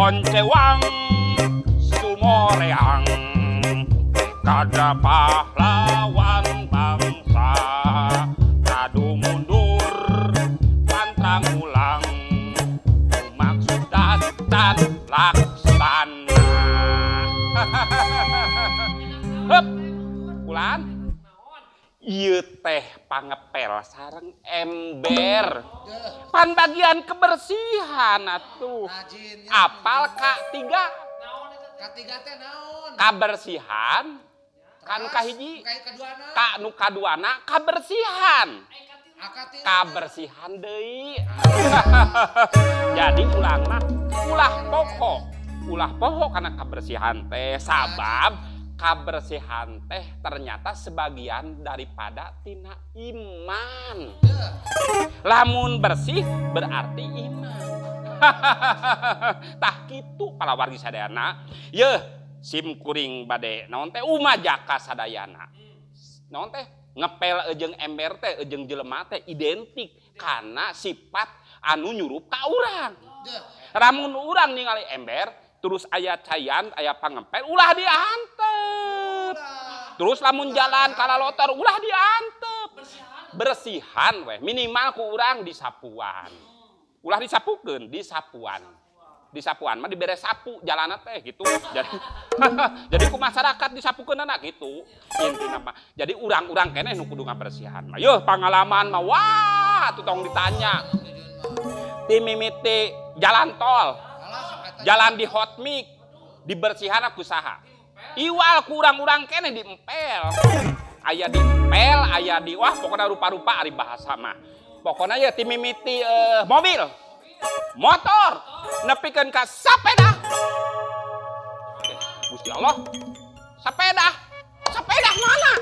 Cewang sumoreang kada pahlawan bangsa kadu mundur pantang ulang maksud dan laksana. Hup pulan ieu teh pangepel sareng ember pan bagian kebersihan atuh. Apal K3 teh naon? Kabersihan kan kahiji ka nu kaduana kabersihan. Kabersihan deui. Jadi ulangna ulah pokok karena kabersihan teh sabab kabersihan teh ternyata sebagian daripada tina iman. Lamun bersih berarti iman. Tah kitu palawargi sadayana. Yeuh sim kuring bade naon teh umajaka sadayana. Naon teh ngepel jeung ember teh jeung jelema teh identik karena sifat anu nyurup ka urang. Lamun urang ningali ember terus aya cayan, aya pangempel, ulah diantep. Terus lamun jalan kalalotor, ulah diantep. Bersihan weh, minimal ku urang disapuan. Ulah disapukeun, disapuan. Disapuan mah dibere sapu jalanna teh gitu. Jadi ku masyarakat disapukeunana gitu. Intina mah. Jadi urang-urang keneh nu kudu ngabersihan mah. Yeuh pangalaman mah wah atuh tong ditanya. Ti mimiti jalan tol. Jalan di hot mic dibersihan aku saha iwal kurang-urang kene diempel aya diempel aya di wah pokoknya rupa-rupa ari bahasa mah pokoknya ya timimiti mobil motor nepikeun ka sapeda Gusti Allah sapeda mana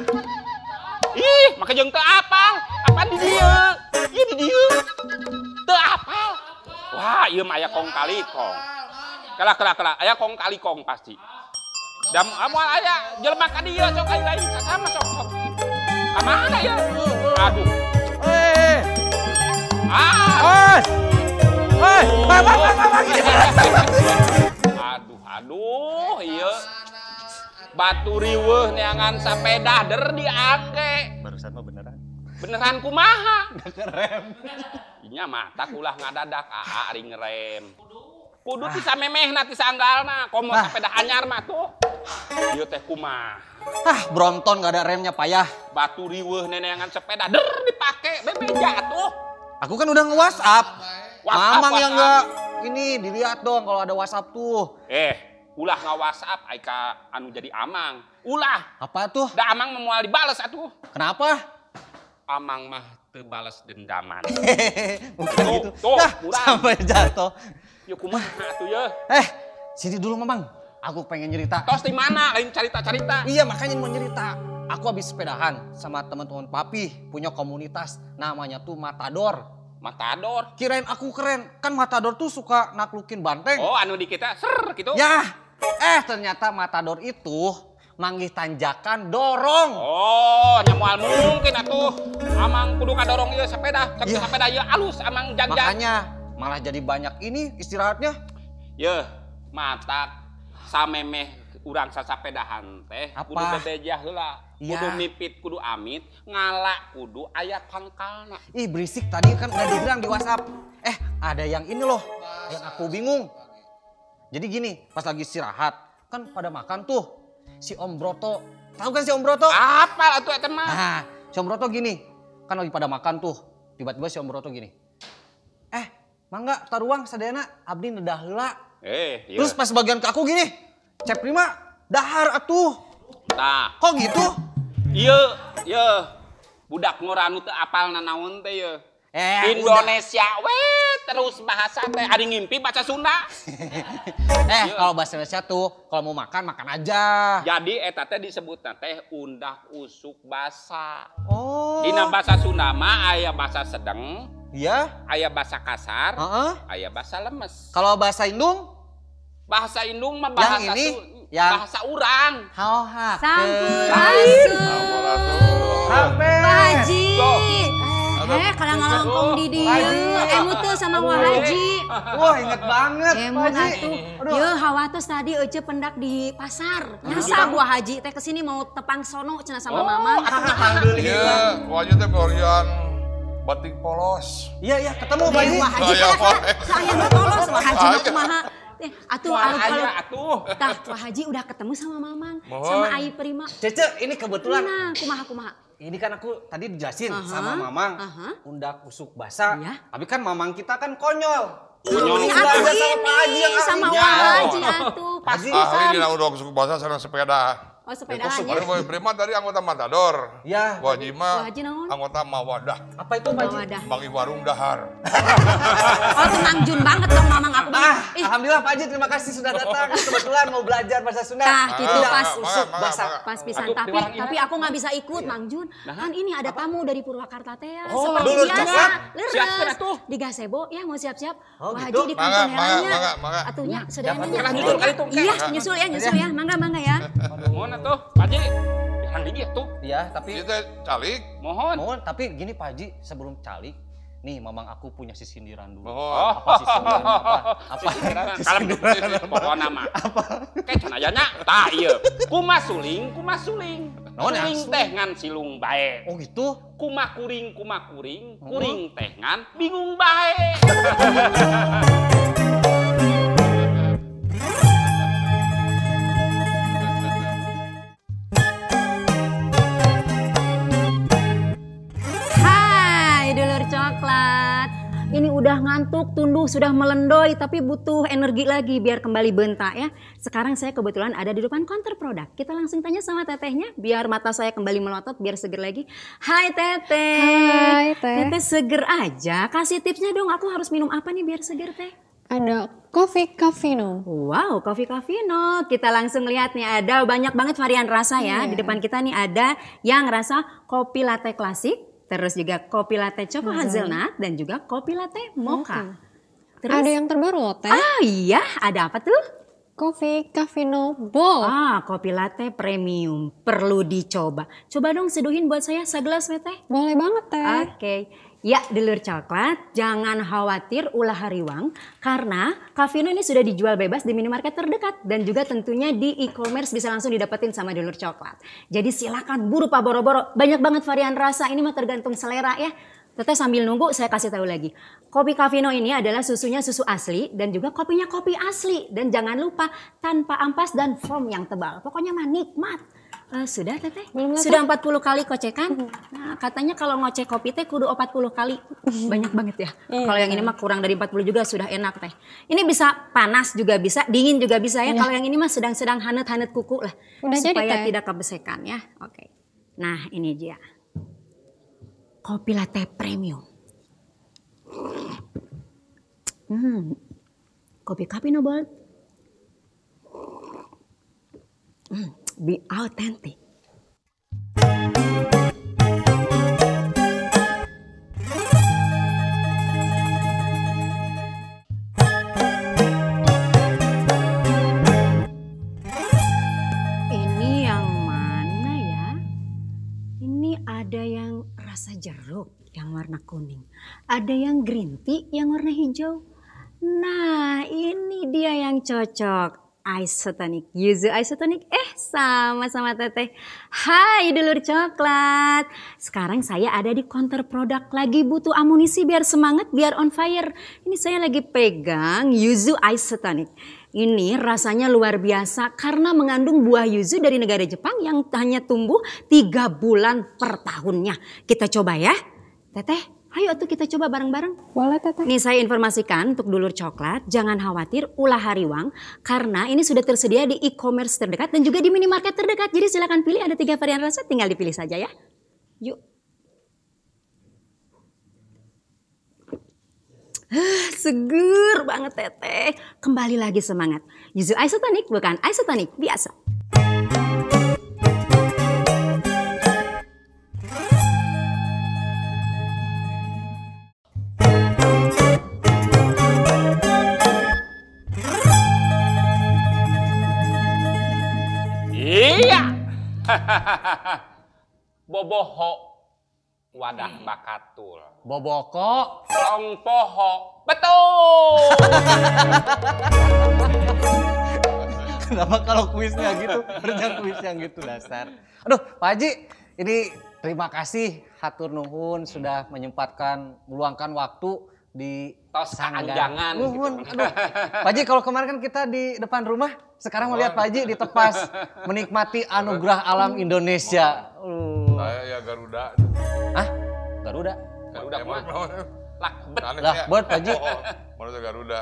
ih maka jeung teu apal apaan di dieu ieu di dieu teu apal wah ieu mah aya kong kali kong Kala aya kong kali kong pasti. Dan amoal aya jelema ka dieu sok aya lain sama sok. Ka mana ya? Aduh. Aduh, ieu. Batu riweuh neangan sapeda der diangge. Barusan mah beneran. Beneran kumaha? Ngerem. Inya mata ulah ngadadak ari ngerem. Kudu ti samemehna ti sanggalna, komo sepeda anyar mah tuh. Ieu teh kumaha? Bronton gak ada remnya payah. Batu riweuh neneangan sepeda der dipake bebeja tuh. Aku kan udah nge-WhatsApp. Mamang yang enggak ini dilihat dong kalau ada WhatsApp tuh. Ulah nge-WhatsApp aika anu jadi amang. Ulah. Apa tuh? Da amang moal dibales atuh. Kenapa? Amang mah teu bales dendaman. Bukan gitu. Tuh, sampai jatuh. Yuk kumaha atuh ya. Sini dulu Mamang. Aku pengen cerita. Tos di mana? Lain cerita-cerita. Iya, makanya mau cerita. Aku habis sepedahan sama teman-teman papi, punya komunitas namanya tuh Matador. Matador? Kirain aku keren. Kan Matador tuh suka naklukin banteng. Oh, anu di kita ser gitu. Ya. Ternyata Matador itu manggih tanjakan dorong. Oh, nyamual mungkin atuh. Amang kudu kadorong ieu sepeda. Cek sepeda ieu alus amang jag-jag. Makanya malah jadi banyak ini istirahatnya. Yeuh, matak samemeh urang sasapedahan teh kudu bebeja heula. Kudu mipit, kudu amit, ngala kudu aya pangkalna. Ih berisik tadi kan udah dibilang di WhatsApp. Ada yang ini loh, yang aku bingung. Jadi gini, pas lagi istirahat, kan pada makan tuh. Si Om Broto, tahu kan si Om Broto? Apal atuh eta mah? Nah, si Om Broto gini, kan lagi pada makan tuh. Tiba-tiba si Om Broto gini. Mangga taruang sadayana abdi nedah heula. Iya. Terus pas bagian ke aku gini. Cep Prima dahar atuh. Tah, Kok gitu? ieu budak ngoranu teu apal nanaon teh ye. Indonesia we terus bahasa teh ada ngimpi baca Sunda. Kalau bahasa Indonesia tuh kalau mau makan aja. Jadi eta teh disebutna teh undak usuk basa. Oh. Dina bahasa Sunda mah aya bahasa sedeng, Iya. aya bahasa kasar, Heeh. aya bahasa lemes. Kalau bahasa Indung? Bahasa Indung mah Yang bahasa ini? Yang- bahasa urang. Hauhak. Sampurasun. Hape. Pak Haji. Tuh. Kadang ngalongkong di dieu. Emu tuh sama Wah Haji. Wah, inget banget, Emu Pak Haji. atuh. Aduh. Yeuh, hawatos tadi Ece pendak di pasar. Nyasa Wah Haji teh kesini mau tepang sono cenah sama Mamang. Iya, wajah teh korian batik polos. Iya, ketemu Pak Haji. Wah Haji Saya kan Pak. saya mah polos Wah Haji mah kumaha. Atuh Wah, kalau aya atuh. tah Wah Haji udah ketemu sama Mamang, Mohon. sama Ai Prima. Cece, ini kebetulan. Nah, kumaha. Ini kan aku tadi dijelasin Aha, sama Mamang. aha. Undak usuk basa. Iya. Tapi kan Mamang kita kan konyol. Konyol. Ini Belajar atuh sama Pak Haji yang ini sama ahlinya. Wah Haji atuh. Haji. Ahli dina udah suku bahasa sareng sepeda. Oh sepedahan Ada ya. Boy Prima tadi anggota Matador. Ya. Wajib mah Wah Haji naon? anggota Mawadah. Apa itu Pak Haji? Wadah. Bagi warung dahar. Oh tenang Jun banget dong Mamang aku mah. Ih, Alhamdulillah Pak Haji, terima kasih sudah datang. Kebetulan mau belajar bahasa Sunda. Tah, gitu, Undak pas. usuk Mangga, basa. mangga. pas pisan Aduh, tapi di warung ini. aku nggak bisa ikut Mang Jun. Kan ini ada tamu dari Purwakarta teh ya. Oh, Seperti dulur biasa. coklat. Siapkan Leres. atuh. Di gazebo ya mau siap-siap. Oh, Wah gitu. Haji di Mangga, kontenernya. mangga. Atuhnya sedangnya. Kalah nyusul kali tuh. Iya, nyusul ya. Mangga ya. Mohon atuh, Pak Haji. Yang dia tuh. Iya, tapi Kita calik. Mohon. mohon, tapi gini Pak Haji, sebelum calik, nih Mamang aku punya sindiran dulu. Mohon. Apa sindiran apa? Apa? Kalem pokona mah. Kayak can aya nya. Tah ieu. Kumaha suling. Naon ya? Suling teh ngan silung bae. Oh gitu? Kumaha kuring, kuring teh ngan bingung bae. Hai dulur coklat. Ini udah ngantuk, tunduh, sudah melendoy, tapi butuh energi lagi biar kembali bentak ya. Sekarang saya kebetulan ada di depan counter produk. Kita langsung tanya sama tetehnya, biar mata saya kembali melotot, biar seger lagi. Hai teteh. Hai, Teh. Teteh seger aja, kasih tipsnya dong, aku harus minum apa nih biar seger teh? Ada Coffee Cafino. Wow, Coffee Cafino. Kita langsung lihat nih, ada banyak banget varian rasa ya. Di depan kita nih ada yang rasa kopi latte klasik, terus juga kopi latte choco hazelnut, dan juga kopi latte mocha. Terus, Ada yang terbaru loh, Teh. ah iya, ada apa tuh? Coffee Cafino Bold. Ah, kopi latte premium. Perlu dicoba. Coba dong seduhin buat saya segelas teh. Boleh banget, Teh. Oke. Ya, dulur coklat, jangan khawatir ulah hariwang karena Cafino ini sudah dijual bebas di minimarket terdekat dan juga tentunya di e-commerce bisa langsung didapetin sama dulur coklat. Jadi silakan buru Pak boro-boro, banyak banget varian rasa, ini mah tergantung selera ya. Teteh sambil nunggu saya kasih tahu lagi. Kopi Cafino ini adalah susunya susu asli dan juga kopinya kopi asli dan jangan lupa tanpa ampas dan foam yang tebal. Pokoknya mah nikmat. Sudah teteh? Belum lah, Sudah 40 kali kocekan? Nah, katanya kalau ngocek kopi teh kudu 40 kali. Banyak banget ya. Kalau yang ini mah kurang dari 40 juga sudah enak teh. Ini bisa panas juga bisa, dingin juga bisa ya. Kalau yang ini mah sedang-sedang hanet-hanet kuku lah. Udah jadi, supaya Teh. tidak kebesekan ya. Oke. Nah, ini dia. Kopi latte premium. Kopi Cafino Bold. Be authentic. Ini yang mana ya? Ini ada yang rasa jeruk yang warna kuning. Ada yang green tea yang warna hijau. Nah, ini dia yang cocok. Isotonic, yuzu isotonic. Sama-sama teteh. Hai dulur coklat. Sekarang saya ada di counter produk. Lagi butuh amunisi biar semangat, biar on fire. Ini saya lagi pegang yuzu isotonic. Ini rasanya luar biasa karena mengandung buah yuzu dari negara Jepang yang hanya tumbuh 3 bulan per tahunnya. Kita coba ya. Teteh Ayo atuh kita coba bareng-bareng. Boleh Teteh. Nih saya informasikan untuk dulur coklat, jangan khawatir ulah hariwang karena ini sudah tersedia di e-commerce terdekat dan juga di minimarket terdekat. Jadi silakan pilih, ada 3 varian rasa, tinggal dipilih saja ya. Yuk. Seger banget Teteh. Kembali lagi semangat. Yuzu isotonic bukan isotonic biasa. Iya. Boboho wadah bakatul. Boboko. Tong poho. Betul. Kenapa kalau kuisnya gitu? Harusnya kuis yang gitu dasar. Aduh, Pak Haji, ini terima kasih hatur nuhun sudah meluangkan waktu di Tos sanggar. keanjangan Nuhun. gitu. Aduh, Pak Haji kalau kemarin kan kita di depan rumah, sekarang melihat Pak Haji di tepas menikmati anugerah alam Indonesia. Saya ya Garuda. Hah? Garuda? Garuda Emang mah. Lakbet. aneh Lah, ya. buat Pak Haji. Menurut Garuda.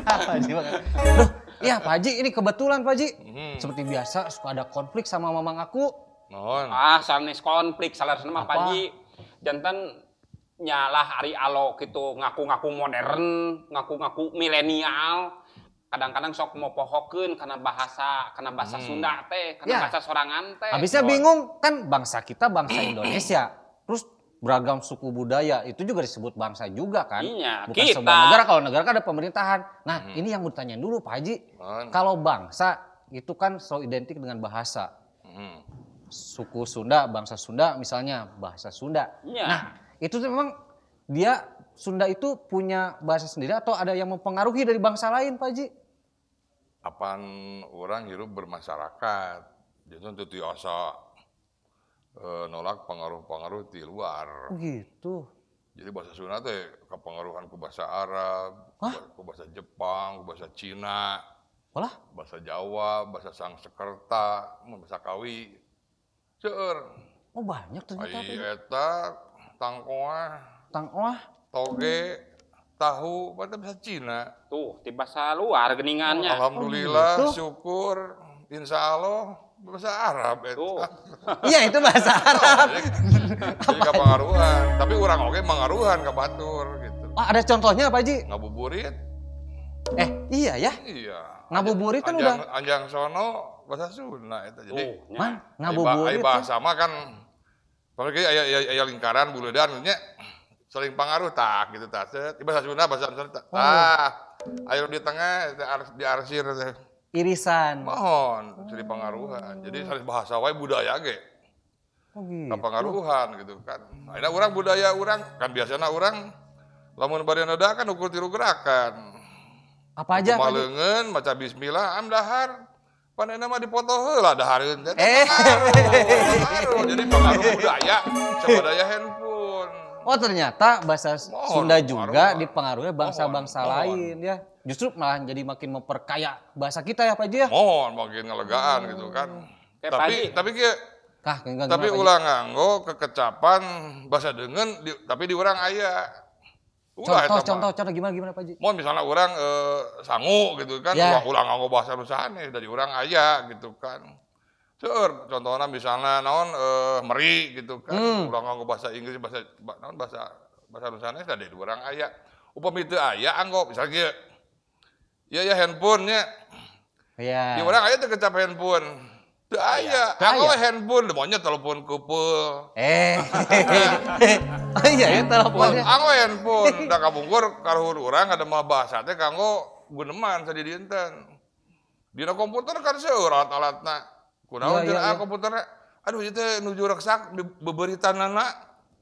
Pak Haji banget. Duh, iya Pak Haji, ini kebetulan Pak Haji. Seperti biasa suka ada konflik sama mamang aku. Mohon. Sanes konflik salah sama Apa? Paji. Jantan nyalah Ari Alo gitu ngaku-ngaku modern, ngaku-ngaku milenial. Kadang-kadang sok mau pohokeun karena bahasa Sunda teh, karena Ya. bahasa sorangan teh. Habisnya bingung, kan bangsa kita bangsa Indonesia. Terus beragam suku budaya, itu juga disebut bangsa juga kan. Iya, Bukan kita. sebuah negara, kalau negara kan ada pemerintahan. Nah, ini yang mau ditanyain dulu Pak Haji. Mohon. Kalau bangsa itu kan selalu identik dengan bahasa. Suku Sunda, bangsa Sunda misalnya bahasa Sunda. Iya. Nah, itu tuh memang dia Sunda itu punya bahasa sendiri atau ada yang mempengaruhi dari bangsa lain Pak Haji? Apaan orang hidup bermasyarakat. Jadi itu tiasa nolak pengaruh-pengaruh di luar. Oh gitu. Jadi bahasa Sunda teh kepengaruhan ku bahasa Arab, ku bahasa Jepang, ku bahasa Cina, Walah, bahasa Jawa, bahasa Sangsekerta, bahasa Kawi. Seueur. oh banyak ternyata. Pak Haji. Ai eta tangkoah, Tang Oah. toge, tahu, pada bahasa Cina. Tuh, di bahasa luar geningannya. Alhamdulillah, gitu? syukur, insya Allah bahasa Arab Tuh. eta. Iya itu bahasa Arab. Jadi kepengaruhan, tapi orang oke mengaruhan ke batur gitu. Oh, ada contohnya Pak Haji? Ngabuburit, Iya ya. iya. Ngabuburit kan Anjang, Anjang sono bahasa Sunda itu. Jadi Tuh, Man, nya. ngabuburit. ai bahasa mah kan pokoknya aya lingkaran buludan nya saling pengaruh tak gitu tak. Di bahasa Sunda bahasa Sunda tak. Ayo di tengah diarsir teh. Irisan. Mohon jadi pengaruhan. Jadi saling bahasa wae budaya ge. Oh gitu. Kepengaruhan gitu kan. Akhirnya orang budaya orang kan biasanya orang lamun bari nada kan ukur tiru gerakan. Apa aja Pak Haji? Maleungeun maca bismillah am dahar. Panena mah dipoto heula dahareun teh. Jadi pengaruh budaya sabadaya handphone. Oh ternyata bahasa Mohon, Sunda juga pengaruh. dipengaruhi bangsa-bangsa Mohon. lain ya. Justru malah jadi makin memperkaya bahasa kita ya Pak Haji ya. Mohon makin ngelegaan gitu kan. Kayak Pak Haji. Tapi kieu Enggak tapi ulah nganggo kekecapan bahasa deungeun tapi di urang aya. Ulah eta mah. Contoh gimana Pak Haji? Mau misalnya orang sangu gitu kan, Ya. ulang nganggo bahasa Nusane dari orang aya gitu kan. Seueur contohnya misalnya naon meri gitu kan, ulang nganggo bahasa Inggris bahasa Nusane dari orang aya. Upami teu aya anggo misalnya kieu. Ya handphone nya. Iya. Di orang aya teu kecap handphone. Teu aya, Teu anggo aya. handphone maunya telepon keupeuh. Oh iya ya teleponnya. Anggo handphone, da kabungkur karuhur urang ada mah bahasa teh kanggo guneman sadi dinten. Dina komputer kan seueur alat-alatna. Kunaon teh Iya. komputerna? Aduh ieu teh nuju reksak beberitanana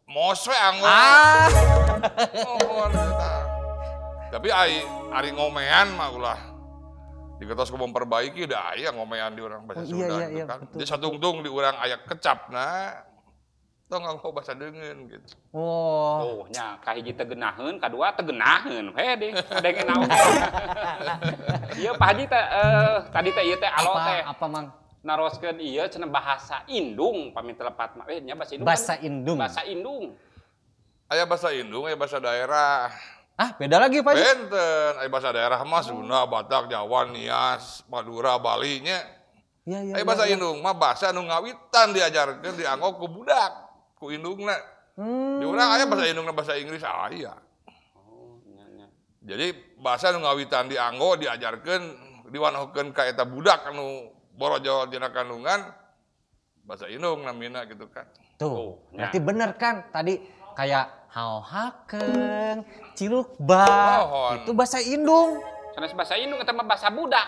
mos we anggo. Mohon eta. Tapi ari ngomean mah ulah diketos ku memperbaiki da aya ngomean di urang bahasa Sunda gitu kan. betul. Di satungtung di urang aya kecapna. Tong nganggo bahasa deungeun gitu. Oh. Tuh, nya kahiji teu geunaheun, kadua teu geunaheun. Hede, kadenge naon. Ieu Pak Haji teh tadi teh ieu teh alo teh Apa Mang? naroskeun ieu cenah bahasa Indung pami telepat mah. Nya bahasa Indung. Bahasa kan? Indung. Bahasa Indung. Aya bahasa Indung, aya bahasa daerah. Ah, beda lagi Pak Haji. Benten, aya bahasa daerah mah Sunda, Batak, Jawa, Nias, Madura, Bali nya. Iya, iya. Aya bahasa Indung mah bahasa nu ngawitan diajarkeun dianggo ku budak, ku indungna. Di urang aya bahasa Indungna bahasa Inggris aya. Oh, nya. Jadi bahasa nu ngawitan dianggo diajarkeun diwanohkeun ka eta budak anu borojo dina kandungan bahasa Indung namina gitu kan. Tuh, ya. berarti bener kan tadi kayak hao hakeng, cilukba, Mohon. itu bahasa Indung. Sanes bahasa Indung eta mah bahasa budak.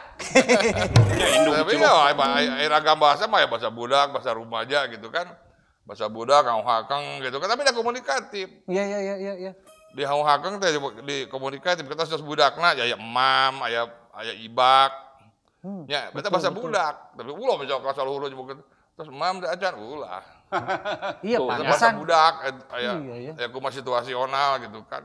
Ya Indung Tapi ciluk. ya aya ragam bahasa mah ya bahasa budak, bahasa rumaja gitu kan. Bahasa budak, hau hakeng gitu kan, tapi da komunikatif. Iya, iya, iya, iya, iya. Di hau hakeng teh di komunikatif kita sos budakna ya emam, aya ibak. Ya, eta bahasa budak. Tapi ulah misalkan ka saluhur disebutkeun terus emam teh acan ulah. Iya, Tuh, Bahasa pantesan. budak aya Iya, iya. aya kumaha situasional gitu kan.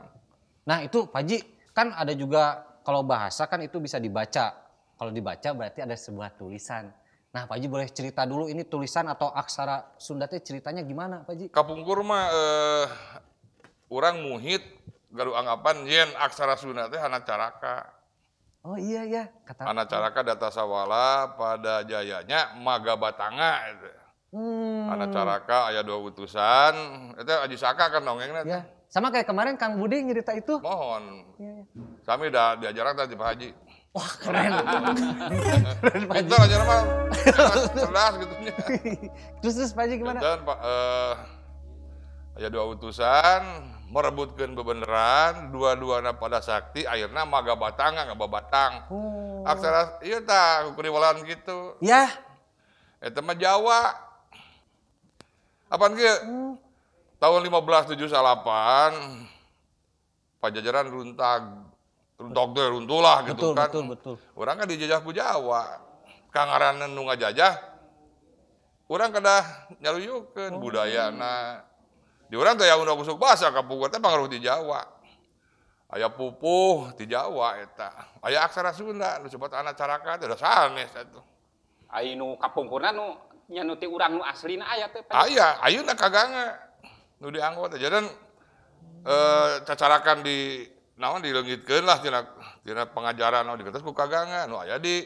Nah, itu Pak Haji, kan ada juga kalau bahasa kan itu bisa dibaca. Kalau dibaca berarti ada sebuah tulisan. Nah, Pak Haji boleh cerita dulu ini tulisan atau aksara Sunda teh ceritanya gimana, Pak Haji? Kapungkur mah urang muhit garu anggapan yen aksara Sunda teh hana caraka. Oh iya ya, kata. Hana caraka data sawala pada jayanya maga batanga itu. Hana caraka aya 2 utusan, itu Aji Saka kan dongengna. Ya, sama kayak kemarin Kang Budi nyerita itu. Mohon. Iya, iya. Kami udah diajaran tadi Pak Haji. Wah, keren. Keren Pak Haji. Pintar ajaran mah cerdas gitu nya. Terus Pak Haji gimana? Dan Pak aya 2 utusan merebutkeun bebeneran, dua-duana pada sakti akhirna maga batanga ngababatang. Oh. Aksara ieu tah kuriwalan gitu. Ya. Eta mah Jawa. Apaan kieu? Tahun 1578 Pajajaran runtog teh runtulah gitu Betul, kan. betul. Urang kan dijajah ku Jawa. Kangaranan nu ngajajah urang kedah nyaruyukeun budayana. Di urang teh aya usuk basa kapungkur teh pangaruh di Jawa. Aya pupuh di Jawa eta. Aya aksara Sunda nu disebut anak caraka teh udah sanes atuh. Anu kapungkurna nu nya nu ti urang nu aslina aya teh. Aya, ayeuna kaganga nu dianggo teh. Jadan cacarakan di naon dileungitkeun lah tina pengajaran nu dikertes ku kaganga nu aya di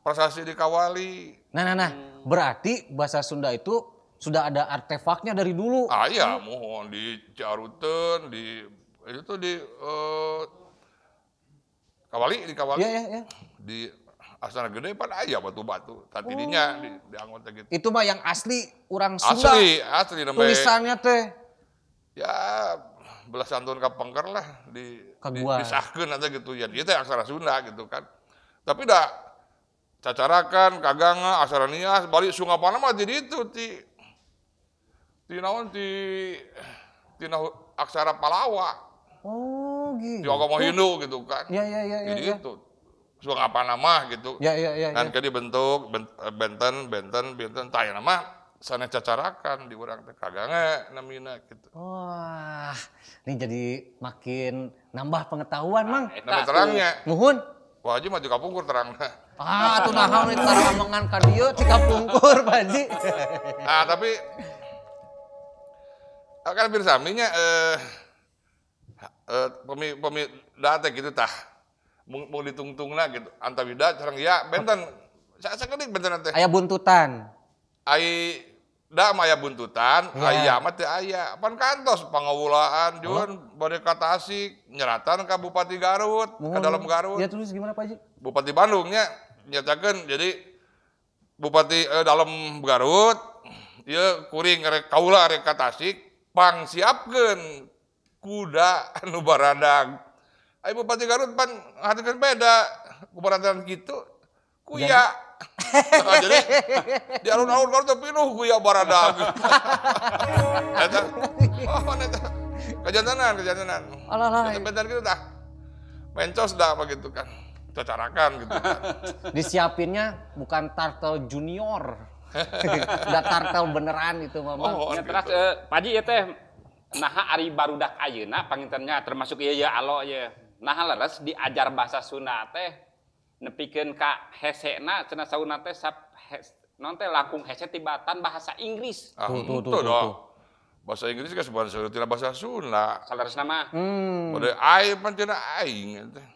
prasasti di Kawali. Nah. Berarti bahasa Sunda itu sudah ada artefaknya dari dulu. Aya mohon di Ciaruteun di itu di Kawali di Kawali. Iya. Di Astana Gede pan aya batu-batu. Tadi dinya di anggota gitu. Itu mah yang asli orang Sunda. Asli namanya. Tulisannya teh. Ya belasan tahun kapengker lah Kaguan. disahkeun aja gitu ya. Itu aksara Sunda gitu kan. Tapi dah cacarakan kaganga aksara Nias balik sungapana mah di ditu ti naon ti aksara Palawa. Oh gitu. Di agama Hindu gitu kan. Iya. Jadi itu sungapana mah gitu. Iya. Kan ke dibentuk benten taya nama sanes cacarakan di urang teh kaganga namina gitu. Wah, ini jadi makin nambah pengetahuan, Mang. Nama terangnya. Nuhun. Wah Haji mah di kapungkur terangna. Tuh nahan nih taramangan ka dieu cika pungkur, Pak Haji. Tapi kan pirsaminya pemidate gitu tah. Mau ditungtungna gitu. Antawida sareng ya benten sakedik benten teh. Aya buntutan. Ai da maya buntutan, aya mah teu aya. Pan kantos pangawulaan jun bade ka Tasik, nyeratan ka Bupati Garut, ka dalam Garut. Ya terus gimana, Pak Haji? Bupati Bandung nya nyatakeun jadi Bupati dalam Garut ieu kuring rek kaula rek ka Tasik pang siapkeun kuda anu baradag. Ai Bupati Garut pan ngahaturkeun beda kubarandagan kitu kuya. Nah, jadi di alun-alun Garut teh pinuh kuya baradag. Eta eta kejantanan. Alah. Eta bentar gitu dah. Mencos dah begitu kan. Cacarakan gitu kan. Disiapinnya bukan turtle junior. Udah turtle beneran itu, Mama. Ya terus Pak Haji teh naha ari barudak ayeuna pangintennya termasuk ieu alo ye. Naha leres diajar bahasa Sunda teh nepikeun ka hesena cenah sauna teh non teh langkung hese tibatan bahasa Inggris. Tuh. Dong. Bahasa Inggris kan sebenarnya tina bahasa Sunda. Salaresna mah. Bade ai pan cenah aing teh.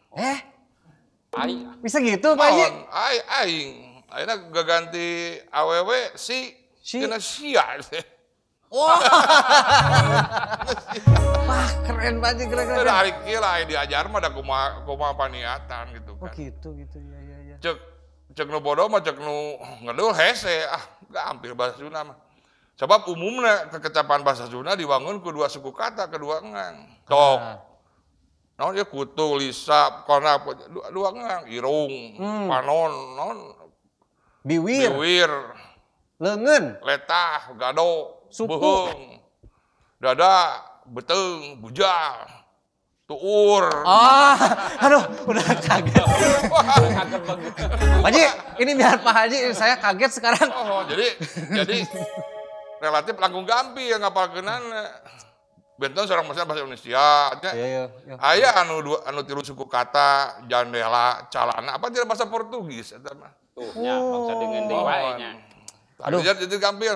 Ai. Bisa gitu Pak Haji? Naon? Aing. Ayeuna gaganti awewe si tina sia teh. Wah. Wah, keren Pak Haji, keren. Teu ari kieu lah diajar mah da kumaha paniatan gitu Oh kan. gitu ya. Cek nu bodoh mah cek nu ngedul hese gampil bahasa Sunda mah. Sebab umumnya kekecapan bahasa Sunda dibangun ku dua suku kata, kedua engang. Tok. Naon ya kutu, lisap, kona dua engang, irung, panon, naon Biwir, biwir, leungeun, letah, gado, Suku. beheung, dada, beteung, bujal, tuur. Aduh, udah kaget. Kaget banget. Pak Haji, ini biar Pak Haji, saya kaget sekarang. Oh, jadi relatif langkung gampil yang ngapalkeunana. Benten seorang bahasa Indonesia. Iya. Aya anu tilu suku kata, jandela, calana, apa tidak bahasa Portugis eta mah. Tuh, nya bangsa dengan deui wae nya. Aduh, jadi gampil.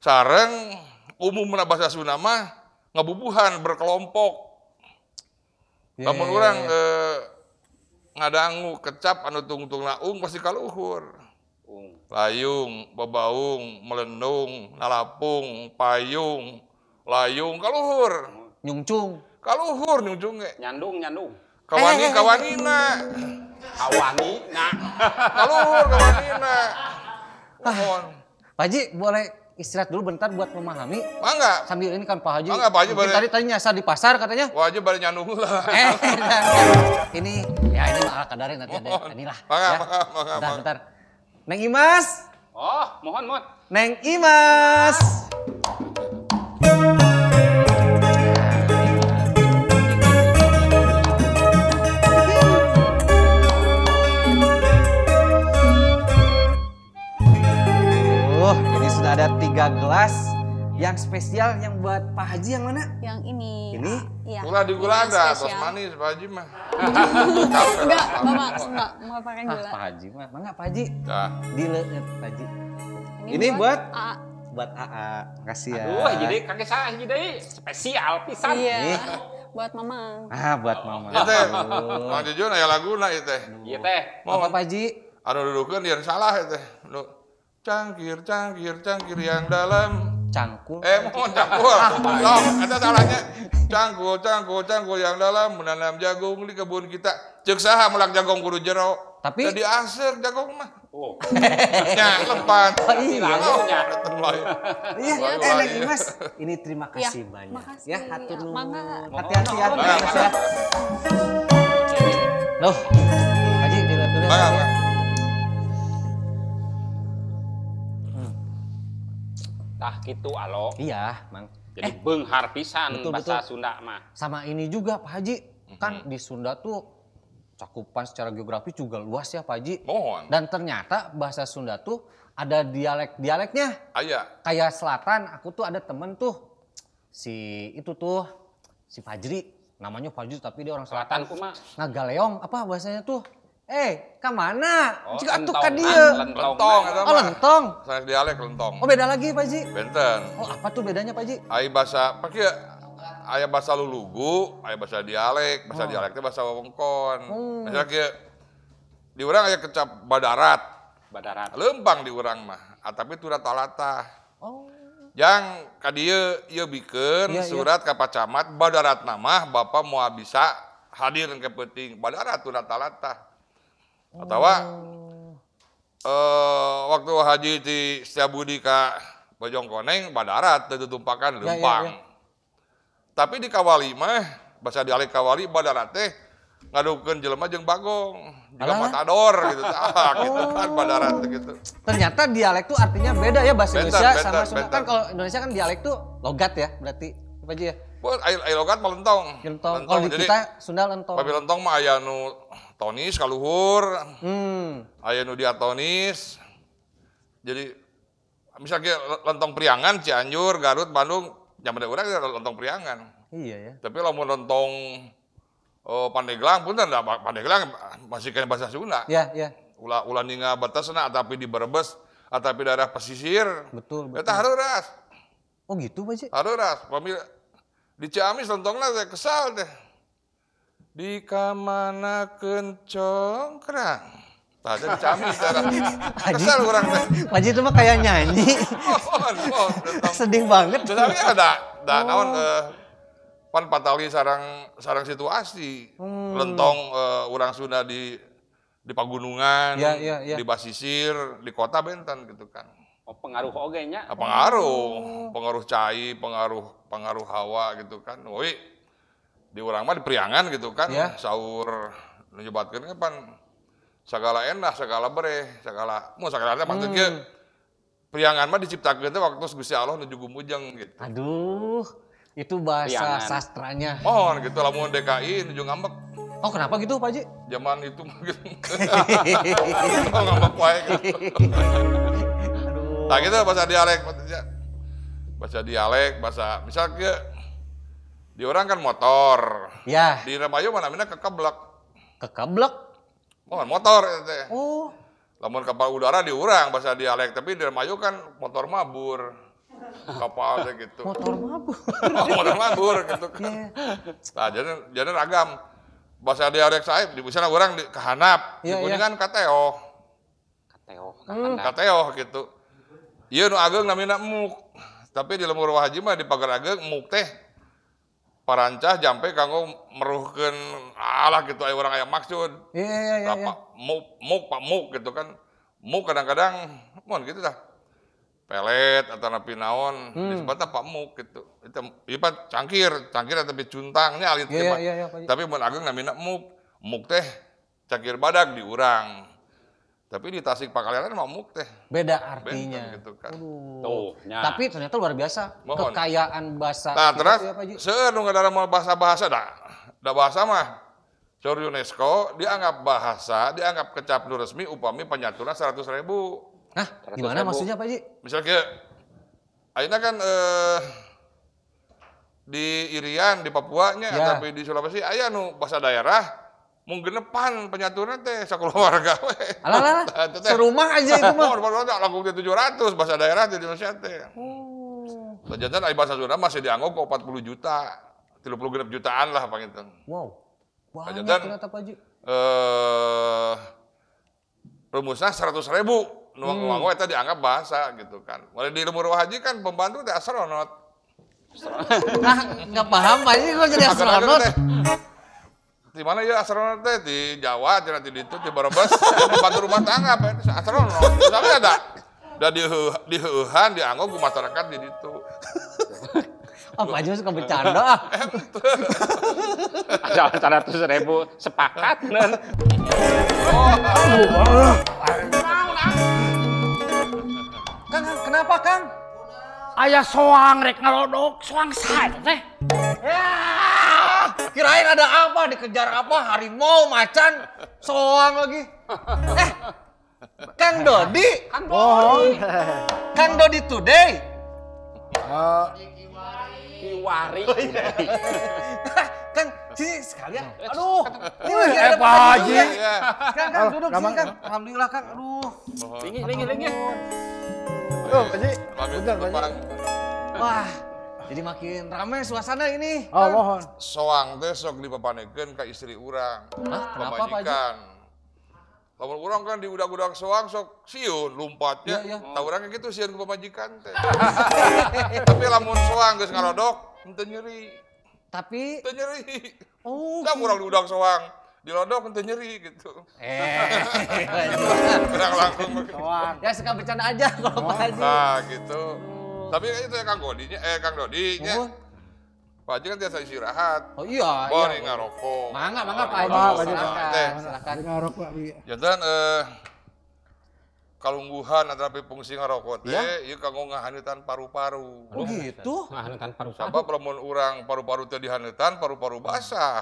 Sareng umumna bahasa Sunda mah ngabubuhan berkelompok. Lamun urang ngadangu kecap anu tungtung naung pasti kaluhur. Layung, bebaung, melendung, nalapung, payung, layung, kaluhur. Nyungcung. Kaluhur nyungcung ge. Nyandung. Kawanina. Kawani, nah. Kaluhur kawanina. Mohon. Pak Haji, boleh istirahat dulu bentar buat memahami? Mangga. Sambil ini kan Pak Haji. Mangga, Pak Haji, mungkin boleh. tadi nyasar di pasar katanya. Wajib bari nyandung lah. Ini mah kadarin nanti ada. Inilah. Mangga. Bentar. Neng Imas. Oh, mohon. Neng Imas. Ini sudah ada 3 gelas yang spesial yang buat Pak Haji yang mana? Yang ini. Ini? Iya. Gula di gula Yang ada, tos spesial. manis Pak Haji mah. Enggak, Bapak, enggak pakai gula. Pak Haji mah. Mangga Pak Haji. Dah. Dileueut Pak Haji. Ini buat AA. buat AA. Makasih ya. Aduh, jadi kakek saya jadi spesial pisan. Iya. Nih. Buat Mama. Buat Mama. Ieu teh, Mang Jujun aya laguna ieu teh. Iya teh. Apa Pak Haji? Anu dudukeun yang salah ieu teh. Nu cangkir yang dalam. Cangkul. Mohon cangkul. Sok, eta salahnya. Cangkul yang dalam menanam jagung di kebun kita. Ceuk saha melak jagung kudu jero. Tapi- tadi aser jagung mah. Oh. Nya lepat. Iya. Lagunya. Iya, Waduh, Neng iya. Imas. Ini terima kasih Iya, banyak. makasih. Ya, hatur Ya, nuhun. mangga. Hati-hati ya. Mangga, Mas, ya. Loh, Pak Haji dilihat dulu. Mangga, ya. mangga. Tah gitu alo. Iya, Mang. Jadi beunghar pisan betul, bahasa betul. Sunda mah. Sama ini juga Pak Haji. Kan di Sunda tuh cakupan secara geografis juga luas ya Pak Haji. Mohon. Dan ternyata bahasa Sunda tuh ada dialek-dialeknya. Aya. Kayak selatan, aku tuh ada temen tuh. Si Fajri. Namanya Fajri tapi dia orang selatan. Selatan kumaha? Ngagaleong, apa bahasanya tuh? Kamana? Oh, Jika atuh lentong, ka dieu. Lentong eta Oh, mah. lentong. Sanes dialek lentong. Oh, beda lagi Pak Haji. Benten. Oh, apa tuh bedanya Pak Haji? Aya bahasa pakai aya bahasa lulugu, aya bahasa dialek, bahasa dialek teh bahasa wewengkon. Misalnya kieu di urang aya kecap badarat, Badarat. lempang di urang mah, tapi tu rata-rata. Oh. Jang ka dieu ieu bikeun Iya, iya. surat ka pacamat badarat nama Bapak moal bisa hadir ke penting badarat tu rata-rata. Atawa waktu haji di Setiabudi ka Bojongkoneng badarat teu tutumpakan Ya, ya, lempang. ya. Tapi di Kawali mah bahasa dialek Kawali badarat teh ngadukeun jelema jeung bagong, juga Alah. matador gitu. Gitu kan badarat teh gitu. Ternyata dialek tuh artinya beda ya bahasa Benten, Indonesia benten, sama Sunda. benten. Kan kalau Indonesia kan dialek tuh logat ya berarti. Apa aja ya? Buat aya logat mah lentong. Lentong. Kalau di Jadi, kita Sunda lentong. Papi lentong mah aya nu tonis kaluhur, aya nu diatonis. Jadi misalnya lentong Priangan, Cianjur, Garut, Bandung, zaman urang lentong Priangan. Iya ya. Tapi lamun lentong Pandeglang pun da Pandeglang masih kena bahasa Sunda. Ya, ya. Ulah ninga batasna tapi di Brebes atapi daerah pesisir. Betul, betul. Eta hareuras. Oh gitu Pak Haji? Haruras, pamila di Ciamis lontongna teh kesal teh. Di kamana kencongkrang. Tah di Ciamis teh. Kesal urang teh. Pak Haji itu mah kayak nyanyi. Mohon, Sedih banget. Tetapi ada naon pan patali sarang situasi. Lentong urang Sunda di pagunungan, Ya. di basisir, di kota Benten gitu kan. Oh, pengaruh oge nya. Pengaruh cai, pengaruh hawa gitu kan. Woi, di urang mah di Priangan gitu kan. Ya. Saur nyebatkeun kan sagala endah, sagala bereh, sagala teh maksudnya Priangan mah diciptakeun teh waktu Gusti Allah nuju gumujeng gitu. Aduh, itu bahasa Priangan. sastranya. Mohon gitu lamun DKI nuju ngambek. Oh kenapa gitu Pak Haji? Zaman itu mah gitu. Ngambek wae gitu. Nah gitu bahasa dialek, misalnya di orang kan motor, Ya, di Remayu mana kekeblek, kekeblek. mohon motor teh. Oh, Lamun kapal udara di urang bahasa dialek, tapi di Remayu kan motor mabur, kapal teh gitu. motor mabuk. Motor mabur gitu kan. Iya. Nah jadi ragam bahasa dialek saya di misalnya orang di Kahanap, di Iya, Kuningan kateo, kateo gitu. Iya nu ageng namina muk. Tapi di lemur wahaji mah di pagar ageng muk teh parancah jampe kanggo meruhkeun alah gitu aya urang aya maksud. Iya. Muk Pak Muk gitu kan. Muk kadang-kadang mohon gitu dah. Pelet atau napi naon disebutna Pak Muk gitu. Itu ieu cangkir tapi cuntangnya alit teh. Iya, Pak Haji. Tapi mun ageng namina muk. Muk teh cangkir badak di urang. Tapi di Tasik Pakalianan mah muk teh. Beda artinya. Benten gitu kan. Tuh, nya. Tapi ternyata luar biasa. Mohon. Kekayaan bahasa. Nah, kita terus tuh ya, Pak Haji. seueur nu ngadara mau bahasa-bahasa da bahasa mah saur UNESCO dianggap bahasa, dianggap kecap nu resmi upami penyaturna 100.000. Hah, gimana maksudnya Pak Haji? Misalnya ayeuna kan di Irian di Papua nya Ya. tapi di Sulawesi aya nu bahasa daerah mung genepan penyaturna teh sakeluarga we. Alah, Eta teh serumah aja itu mah. Mau langsung teh 700 bahasa daerah di Indonesia teh. Jantan ai bahasa Sunda masih dianggap kok 40 juta. 36 jutaan lah panginten. Wow. Banyak Jantan, ternyata Pak Haji. Rumusna 100.000. Nuang eta dianggap bahasa gitu kan. Mulai di Lemur Wahaji kan pembantu teh astronot. Nah, nggak paham Pak Haji kok jadi astronot. Di mana ya astronot teh di Jawa, cenah di ditu di Brebes, pembantu rumah tangga apa astronot. Tapi ada di heuhan dianggap ku masyarakat di ditu. Oh, Pak Haji suka bercanda. Ada 100.000 sepakat nan. Kang, kenapa Kang? Aya soang rek ngalodok, soang saha teh? Ya, kirain ada apa, dikejar apa, harimau, macan, soang lagi. Kang Dodi. Kang Dodi Today. Kiwari. Kang, sini sekalian. Aduh, ini lagi ada Pak Haji. Iya. Kang, duduk sini Kang. Alhamdulillah Kang, aduh. Lingi. Oh, Pak Haji. Bentar, Pak. Wah, jadi makin ramai suasana ini. Oh, mohon. Soang teh sok dipapanekeun ka istri urang. Hah, kenapa Pak Haji? Pamajikan. Lamun urang kan di udag-udag soang sok sieun lompatnya. Iya. Tah urang gitu sieun ku pamajikan teh. Tapi lamun soang geus ngalodok henteu nyeri. Tapi, Henteu nyeri. oh, Tah urang di udag soang dilodok henteu nyeri gitu. Urang langsung ya suka bercanda aja kalau Pak Haji. nah gitu. Tapi itu ya Kang Dodi nya. Mohon. Pak Haji kan biasa istirahat. Oh iya, Bon iya. ngarokok. Mangga Pak Haji. Pak Haji. Silakan. Ngarok Pak. Jantan kalungguhan antara fungsi ngarokok teh Iya? ieu kanggo ngahaneutan paru-paru. Oh gitu? Ngahaneutan paru-paru. Sabab lamun urang paru-paru teh dihaneutan paru-paru basah.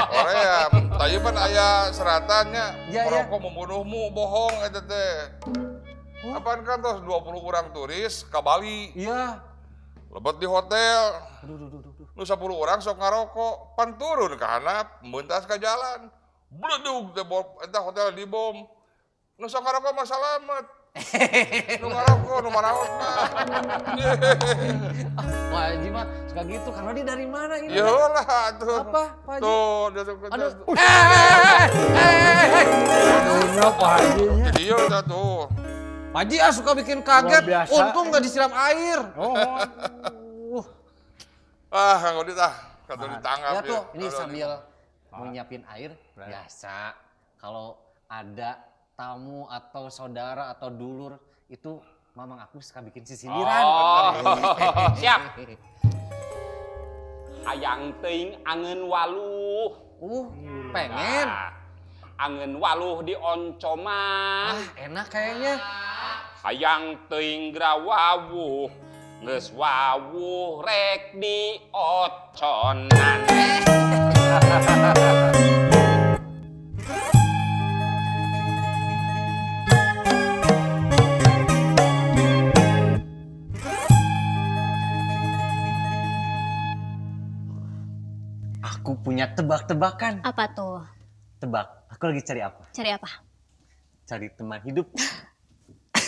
Korea, tah ieu pan aya seratannya Iya, iya. merokok membunuhmu bohong eta teh. Apaan kan tos 20 urang turis ka Bali, Iya. lebet di hotel. Aduh. Nu 10 urang sok ngarokok, pan turun ka handap, meuntas ka jalan. Bledug teh eta hotel dibom. Nu sok ngarokok mah salamet. Nu ngarokok, nu maraot mah. Pak Haji mah suka gitu. Kang Dodi dari mana ini? Ya lah tuh. Apa, Pak Haji? Tuh, dia tuh. Aduh. Aduh, Pak Haji. Jadi yo dah tuh. Pak Haji suka bikin kaget. Luar biasa. Untung nggak disiram air. Oh, Kang Dodi tah, kata ditangkap Ya tuh, ini sambil mau nyiapin air. Biasa kalau ada tamu atau saudara atau dulur itu mamang aku suka bikin sisiliran. Oh, siap. Hayang teuing angeun waluh. Pengen. Nah, angeun waluh di oncoman. Enak kayaknya. Hayang teuing grawawuh. Geus wawuh rek di oconan. Aku punya tebak-tebakan. Apa tuh? Tebak, aku lagi cari apa? Cari apa? Cari teman hidup.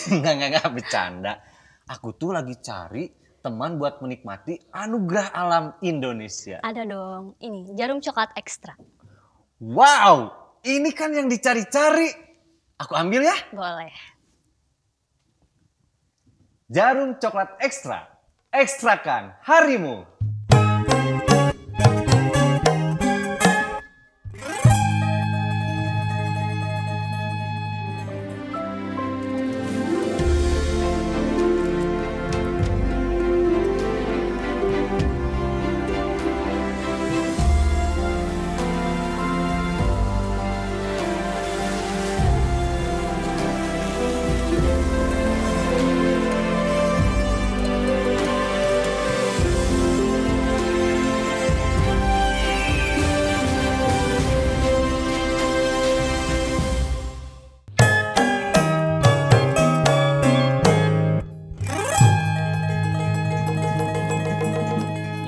Enggak, bercanda. Aku tuh lagi cari teman buat menikmati anugerah alam Indonesia. Ada dong. Ini jarum coklat ekstra. Wow, ini kan yang dicari-cari. Aku ambil ya. Boleh. Jarum coklat ekstra. Ekstrakan harimu.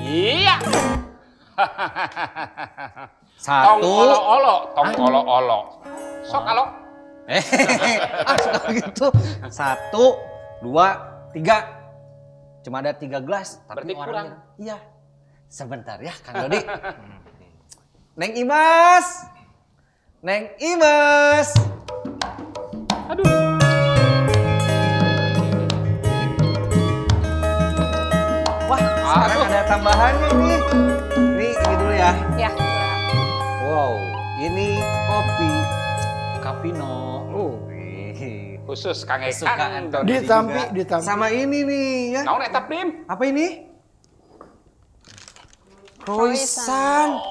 Iya. Satu. Tong olo-olo. Sok alo. Suka gitu. 1, 2, 3. Cuma ada 3 gelas. Berarti kurang. Iya. Sebentar ya Kang Dodi. Neng Imas. Neng Imas. Aduh. Wah, sekarang ada tambahannya nih. Ini dulu ya. Ya. Wow, ini kopi Capino. Khusus Kang Kesukaan Ekang. Dodi ditampi, juga. ditampi. Sama ini nih ya. Naon eta Prim? Apa ini? Croissant.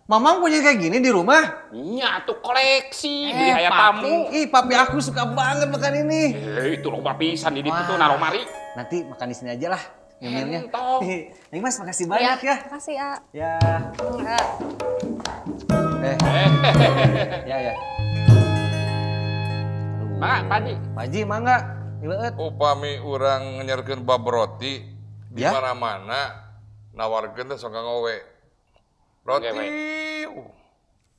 Mamang punya kayak gini di rumah? Nya tuh koleksi beli aya tamu. Papi aku suka banget makan ini. Itu loba pisan di ditu Wah. tuh naro mari. Nanti makan di sini aja lah nyemilnya. Entong. Nih Mas, makasih banyak ya. Makasih ya. Ya. Ya. Aduh. Mak, Padi. Pak Haji, mangga. Ileut. Upami urang nyerkeun bab roti di Ya? mana-mana nawarkeun teh sok ngowe. Roti.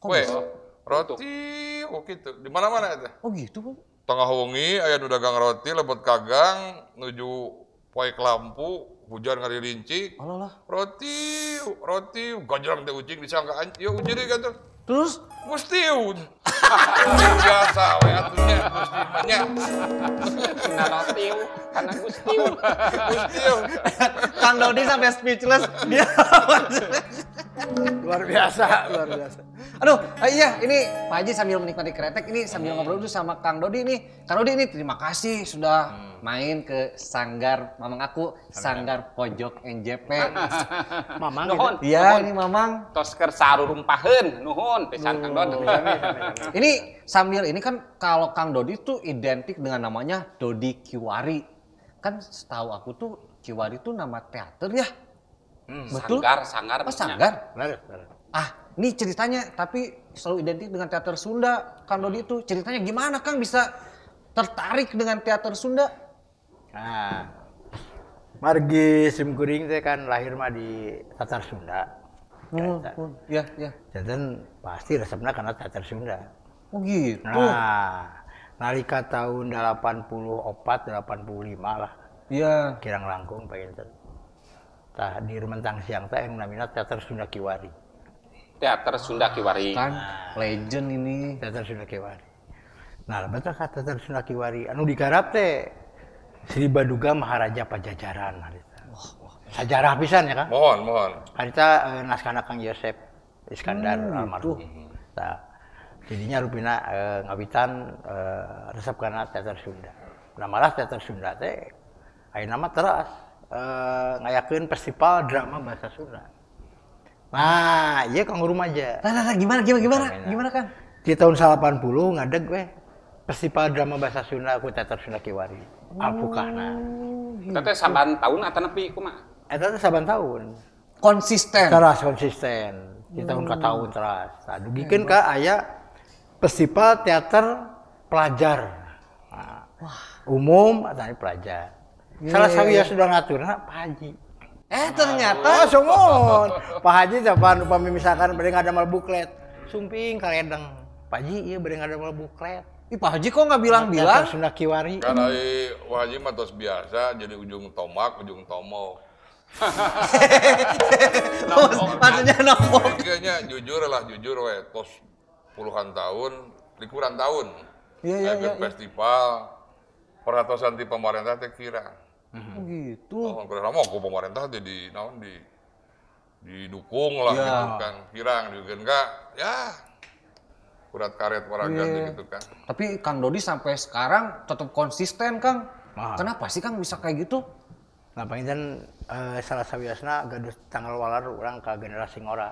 Kok We, bisa? roti gitu. Di mana-mana eta. Oh gitu, Pak. Tengah wengi aya nu dagang roti lebet kagang nuju poek lampu hujan ngarilincik. Alah lah. Roti gajrang teh ucing disangkaan. Yo uji deui gitu. Terus Mustiu. Biasa we atunya Gusti mah nya. Nanotiu, karena Gustiu. Mustiu. Kang Dodi sampai speechless. Dia Luar biasa, luar biasa. Aduh, iya ini Pak Haji sambil menikmati kretek ini sambil ngobrol dulu sama Kang Dodi nih. Kang Dodi ini terima kasih sudah main ke sanggar Mamang aku, sanggar pojok NJP. Mamang Nuhun. gitu. Iya, ini Mamang. Tos keur sarurumpaheun, nuhun pisan Kang Don. Ini sambil ini kan kalau Kang Dodi tuh identik dengan namanya Dodi Kiwari. Kan setahu aku tuh Kiwari tuh nama teater ya. Betul? Sanggar. Oh, sanggar. Benar, benar. Ini ceritanya tapi selalu identik dengan teater Sunda. Kang Dodi itu ceritanya gimana Kang bisa tertarik dengan teater Sunda? Nah, margi simkuring teh kan lahir mah di Tatar Sunda. Ya. Dan pasti resepna karena Tatar Sunda. Oh gitu. Nah, nalika tahun 84 85 lah Iya. kirang langkung pengen tah di Rementang Siang teh yang namina Teater Sunda Kiwari. Teater Sunda Kiwari. Kan legend ini. Teater Sunda Kiwari. Nah, betul ka Teater Sunda Kiwari anu digarap teh Sri Baduga Maharaja Pajajaran harita. Sajarah pisan ya kan? Mohon. Harita naskahna Kang Yosep Iskandar almarhum. Nah, jadinya rupina ngawitan resep kana Teater Sunda. Nah, malah Teater Sunda teh ayeuna mah teras ngayakeun festival drama bahasa Sunda. Nah, iya Kang Rumaja. Nah, gimana kan? Di tahun 80 ngadeg we festival drama bahasa Sunda ku Teater Sunda Kiwari. Alpukahna. Teteh saban tahun atau nepi kumaha? Eta teh saban tahun. Konsisten. Teras konsisten. Di tahun ke tahun teras. Nah, dugikeun ka aya festival teater pelajar. Nah, umum atau pelajar. Salah sawiya sudah ngaturna Pak Haji. Ternyata Somon. Pak Haji japan upami misalkan bade ngadamel buklet. Sumping kaledeng. Pak Haji ieu bade ngadamel buklet. Ih, Pak Haji kok nggak bilang-bilang? Teater Sunda Kiwari. Kan ai wajib mah tos biasa jadi ujung tomak, ujung tomo. Maksudnya nombok. Kayaknya jujur we tos puluhan tahun, likuran tahun. Iya. Festival perhatosan ti pemerintah teh kira. Gitu. Oh, kalau mau ku pemerintah teh didukung lah gitu kan. Kirang juga enggak ya kurat karet waraga gitu kan. Tapi Kang Dodi sampai sekarang tetap konsisten, Kang. Kenapa sih Kang bisa kayak gitu? Nah, panginten salah sawiasna gaduh tanggal walar urang ka generasi ngora.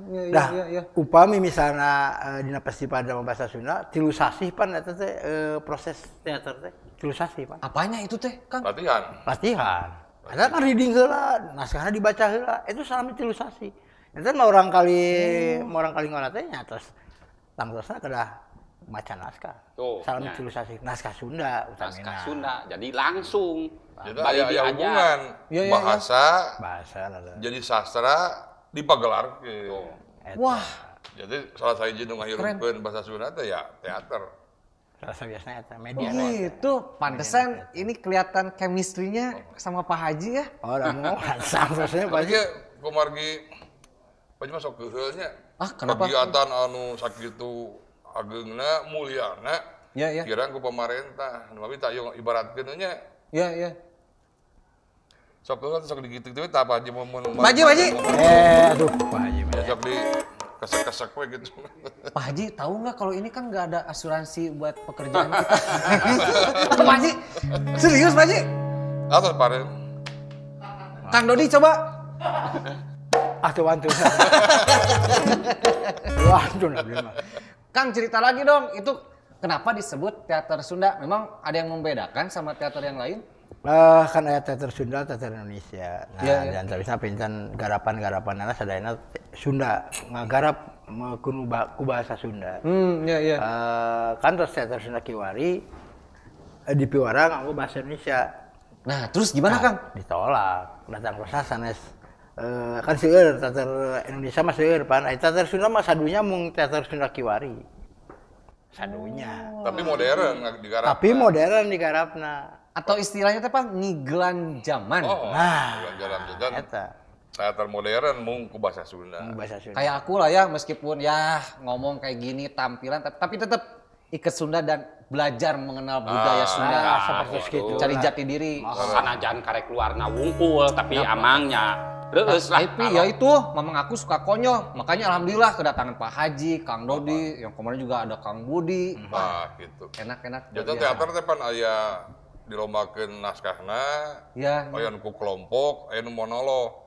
Iya. Upami misalnya dina festival drama bahasa Sunda tilu sasih pan eta teh proses teater teh tilu sasih pan. Apanya itu teh, Kang? Latihan. Ada kan reading heula, naskahna dibaca heula. Itu salami tilu sasih. Eta mah orang kali ngora teh nya terus tangtosna kedah maca naskah. Tuh, salami nya. tilu sasih naskah Sunda utamina. Naskah Sunda. Jadi langsung Jadi balik aya diajar. hubungan Iya. bahasa lah. jadi sastra dipagelarkeun. Wah, Jadi salah saya nu ngahirukeun bahasa Sunda teh ya teater. Salah sawiasna eta media. gitu. Pantesan ini kelihatan chemistry-nya sama Pak Haji ya. Orang mau hansang terusnya Pak Tapi Haji. kumargi Pak mah sok geuheulnya. Kenapa? Kegiatan anu sakitu ageungna mulyana. Iya. Kirang ku pemerintah. Nu mah tah ibaratkeun nya Iya. sok geuheul sok digitu-gitu tah Pak Haji mun Pak Haji. Aduh Pak Haji. Ya, sok di kesek-kesek we gitu. Pak Haji tahu nggak kalau ini kan nggak ada asuransi buat pekerjaan kita. Pak Haji, serius Pak Haji? Atas pare. Kang Dodi coba. Wantun. Wantun mah. Kang cerita lagi dong, itu kenapa disebut teater Sunda? Memang ada yang membedakan sama teater yang lain? Kan aya teater Sunda, teater Indonesia. Nah, Iya. dan tapi pinten garapan-garapanana sadayana Sunda ngagarap ku bahasa Sunda. Iya. Kan terus teater Sunda Kiwari dipiwara nganggo bahasa Indonesia. Nah, terus gimana Kang? Ditolak. Datang rasa sanes kan seueur teater Indonesia mah seueur pan. Teater Sunda mah sadunya mung teater Sunda Kiwari. Sadunya. Tapi modern digarap. Tapi modern digarapna. Atau istilahnya teh Pak, ngigelan zaman. Oh, Nah, jalan-jalan. eta Teater modern mung ku bahasa Sunda. bahasa Sunda. Kayak aku lah ya, meskipun ya ngomong kayak gini tampilan, tapi tetap ikut Sunda dan belajar mengenal budaya Sunda. seperti itu. Cari jati diri. Sanajan karek keluarna wungkul tapi amangnya reus lah. Tapi ya itu, memang aku suka konyol. Makanya alhamdulillah kedatangan Pak Haji, Kang Dodi, yang kemarin juga ada Kang Budi. Nah, gitu. Enak-enak. Jadi luar biasa. teater teh pan aya dilombakeun naskahna, Ya. aya nu ku kelompok, aya nu monolog.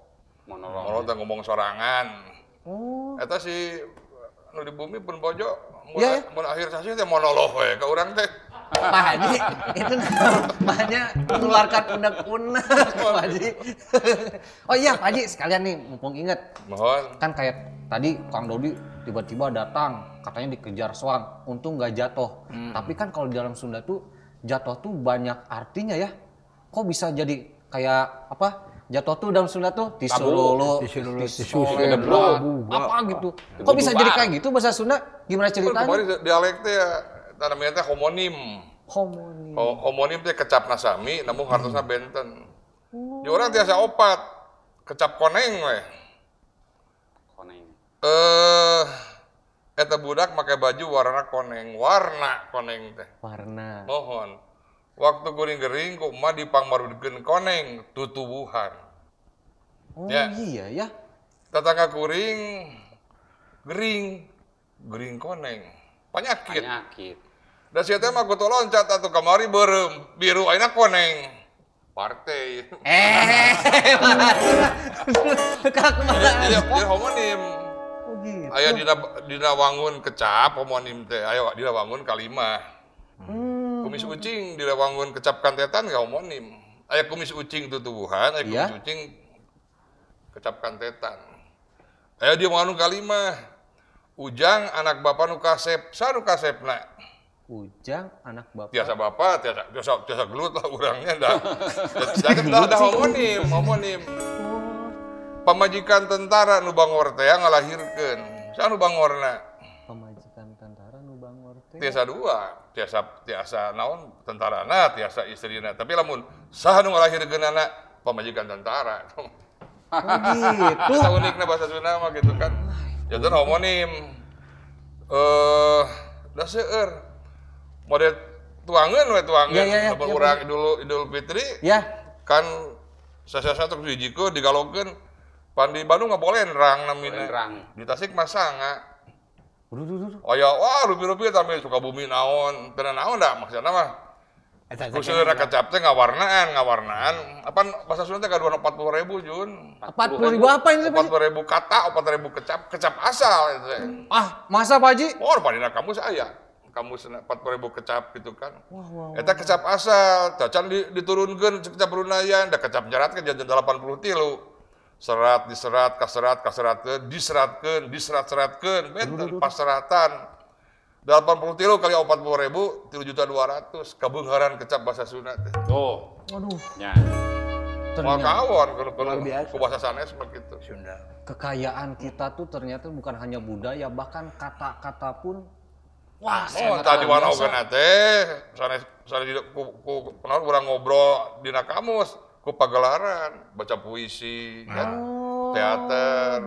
Monolog teh ngomong sorangan. Oh. Eta si nu di bumi pun bojo mun Iya, iya. mun akhir sasi teh monolog we ka urang teh. Pak Haji, itu namanya mengeluarkan unek-unek Pak Haji. Oh iya Pak Haji, sekalian nih mumpung inget. Mohon. Kan kayak tadi Kang Dodi tiba-tiba datang, katanya dikejar soang, untung nggak jatuh. Tapi kan kalau di dalam Sunda tuh jatuh tuh banyak artinya ya. Kok bisa jadi kayak apa? Jatuh tuh dalam Sunda tuh tisululu, apa gitu. Kok bisa jadi kayak gitu bahasa Sunda? Gimana ceritanya? Kemarin dialek teh ya namanya teh homonim. Homonim. Homonim teh kecap nasami, namun hartosna benten. Di orang tiasa opat, kecap koneng we. Koneng. Eta budak pakai baju warna koneng teh. Warna. Mohon. Waktu kuring gering ku mah dipangmarudkeun koneng tutubuhan. Oh Ya. iya ya. Tetangga kuring gering koneng. Penyakit. Da sia teh mah kudu loncat atuh kamari beureum, biru ayeuna koneng. Partai. Jadi homonim. Oh gitu. Aya dina wangun kecap homonim teh, aya dina wangun kalimah. Kumis ucing dina wangun kecap kantetan ga homonim. Aya kumis ucing tutubuhan, aya kumis ucing kecap kantetan. Aya dia wangun kalimah. Ujang anak bapa nu kasep, sanu kasepna? Ujang anak bapak. Tiasa bapak, tiasa gelut lah urangnya dah. Jadi ada homonim. Pamajikan tentara nu bangor teh ngalahirkeun. Sanu bangorna? Pemajikan tentara nu bangor teh. Tiasa dua, tiasa naon tentarana, tiasa istrina. Tapi lamun saha nu ngalahirkeun anak pamajikan tentara. Oh gitu. Eta unikna bahasa Sunda mah gitu kan. Janten homonim. Da seueur. Model tuangeun we tuangeun. Ya, Lamun urang Idul Fitri Ya. kan sasa-sasa terus dijikeun digalokeun pan di Bandung nggak boleh nerang namina. Di Tasik mah sanga. Oh ya, wah rupi-rupi tapi Sukabumi naon, tenan naon dah maksudna mah. Khususnya kecap teh ngawarnaan. Apaan bahasa Sunda teh kaduan 40.000 Jun. 40.000 apa ini? 40.000 kata, 40.000 kecap asal itu teh. Ah, masa Pak Haji? Oh, padina kamus aya. Kamus 40.000 kecap gitu kan. Eta kecap asal, cacan diturunkeun kecap runayan, da kecap nyeratkeun janten 83. Serat diserat, kaseratkeun, diserat-seratkeun, benten paseratan. 83 kali 40.000, 3.200.000 kabeungharan kecap bahasa Sunda teh. Tuh. Waduh. Ya. Moal kawan Luar biasa. ku bahasa sanes mah kitu. Sunda. Kekayaan kita tuh ternyata bukan hanya budaya, bahkan kata-kata pun Oh, tadi warna ogeuna teh sanes ku naon urang ngobrol dina kamus ku pagelaran, baca puisi, kan, teater,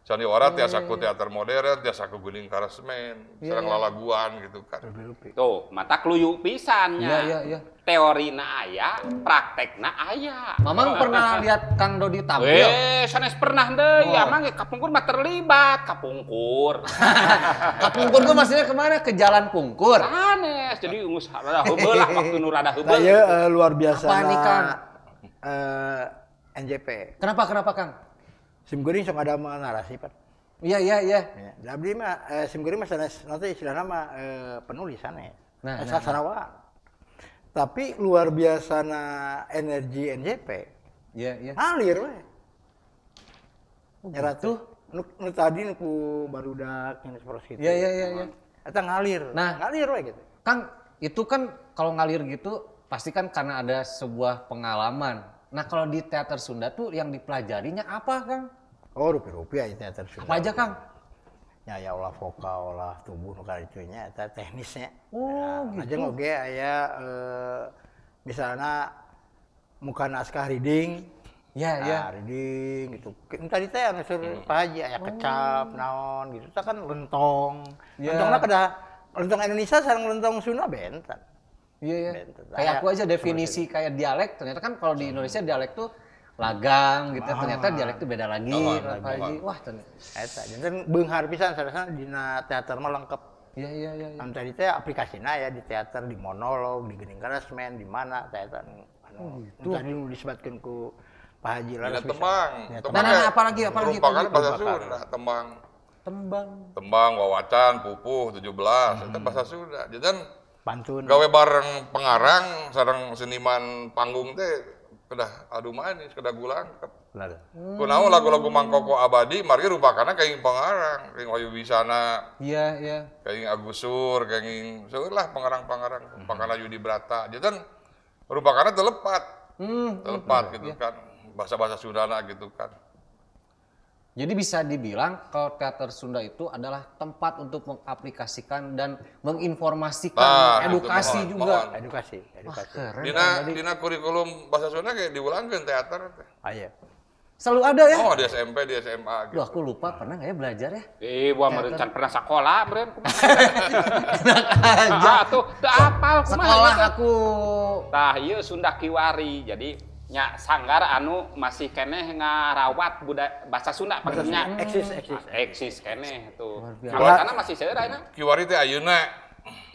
sandiwara tiasa ku teater modern, tiasa ku geuning karesmen, sareng lalaguan gitu kan. Tuh, mata kluyu pisannya. Iya. Teorina aya, praktekna aya. Mamang pernah lihat Kang Dodi tampil? Sanes pernah deui, amang kapungkur mah terlibat, kapungkur. Kapungkur tuh maksudnya kemana? Ke Jalan Pungkur. Sanes, jadi ungus rada heubeul lah waktu nu rada heubeul. Saya luar biasa Apa nih, Kang? NJP. Kenapa Kang? Sim Guring sok ada narasi, Pak. Iya. Ya, da abdi mah Sim Guring mah sanes nanti istilahna mah penulisan ya. Nah. Sarawak. Tapi luar biasa na energi NJP. Iya. Ngalir we. Nyerat tuh nu tadi nu ku barudak yang seperti itu. Iya. Eta ngalir. Nah. Ngalir we gitu. Kang, itu kan kalau ngalir gitu pasti kan karena ada sebuah pengalaman. Nah, kalau di teater Sunda tuh yang dipelajarinya apa, Kang? Oh, rupiah itu teater Sunda. Apa aja, Kang? Ya olah vokal, olah tubuh nu kaditunya eta teknisnya. Oh, Aja ngoge aya misalna muka naskah reading. Iya. Reading gitu. Tadi teh anu sur Pak Haji aya kecap naon gitu. Eta kan lentong. Ya. Lentongna kada lentong Indonesia sareng lentong Sunda benten. Iya. Kayak aku aja definisi kayak dialek, ternyata kan kalau di Indonesia dialek tuh lagang gitu, ternyata dialek tuh beda lagi. Pak Haji. Wah, ternyata. Eta janten beunghar pisan sarasana dina teater mah lengkap. Iya. Anu tadi teh aplikasina ya di teater, di monolog, di geuning karesmen, di mana eta anu tadi nu disebutkeun ku Pak Haji Dina laras tembang. Nah, apalagi? Merupakan bahasa Sunda, tembang. Tembang, wawacan, pupuh, 17, itu bahasa Sunda. Jadi pantun. gawe bareng pengarang, sareng seniman panggung teh kedah adu manis, kedah gulangkep. Kunaon lagu-lagu Mang Koko abadi, mari rupakana kaing pengarang, kaing Wayu Wisana, Iya. kaing Agus Sur, kaing seueur lah pengarang-pengarang, rupakana Yudi Brata. Jadi rupakana telepat gitu kan, bahasa-bahasa Sundana gitu kan. Jadi bisa dibilang kalau teater Sunda itu adalah tempat untuk mengaplikasikan dan menginformasikan, Nah, edukasi gitu, juga. mohon. Edukasi. Wah, keren. Dina kurikulum bahasa Sunda kayak diulangkan teater. Iya. Selalu ada ya? Oh, di SMP, di SMA gitu. Duh, aku lupa pernah nggak ya belajar ya? Wah merencan pernah sekolah, Bren. Aja. Tuh apal kumaha Sekolah ieu teh. aku. Tah ieu Sunda Kiwari. Jadi nya sanggar anu masih keneh ngarawat budaya bahasa Sunda maksudnya. Eksis keneh tuh. Luar biasa. Awalna masih seueur ayeuna Kiwari teh ayeuna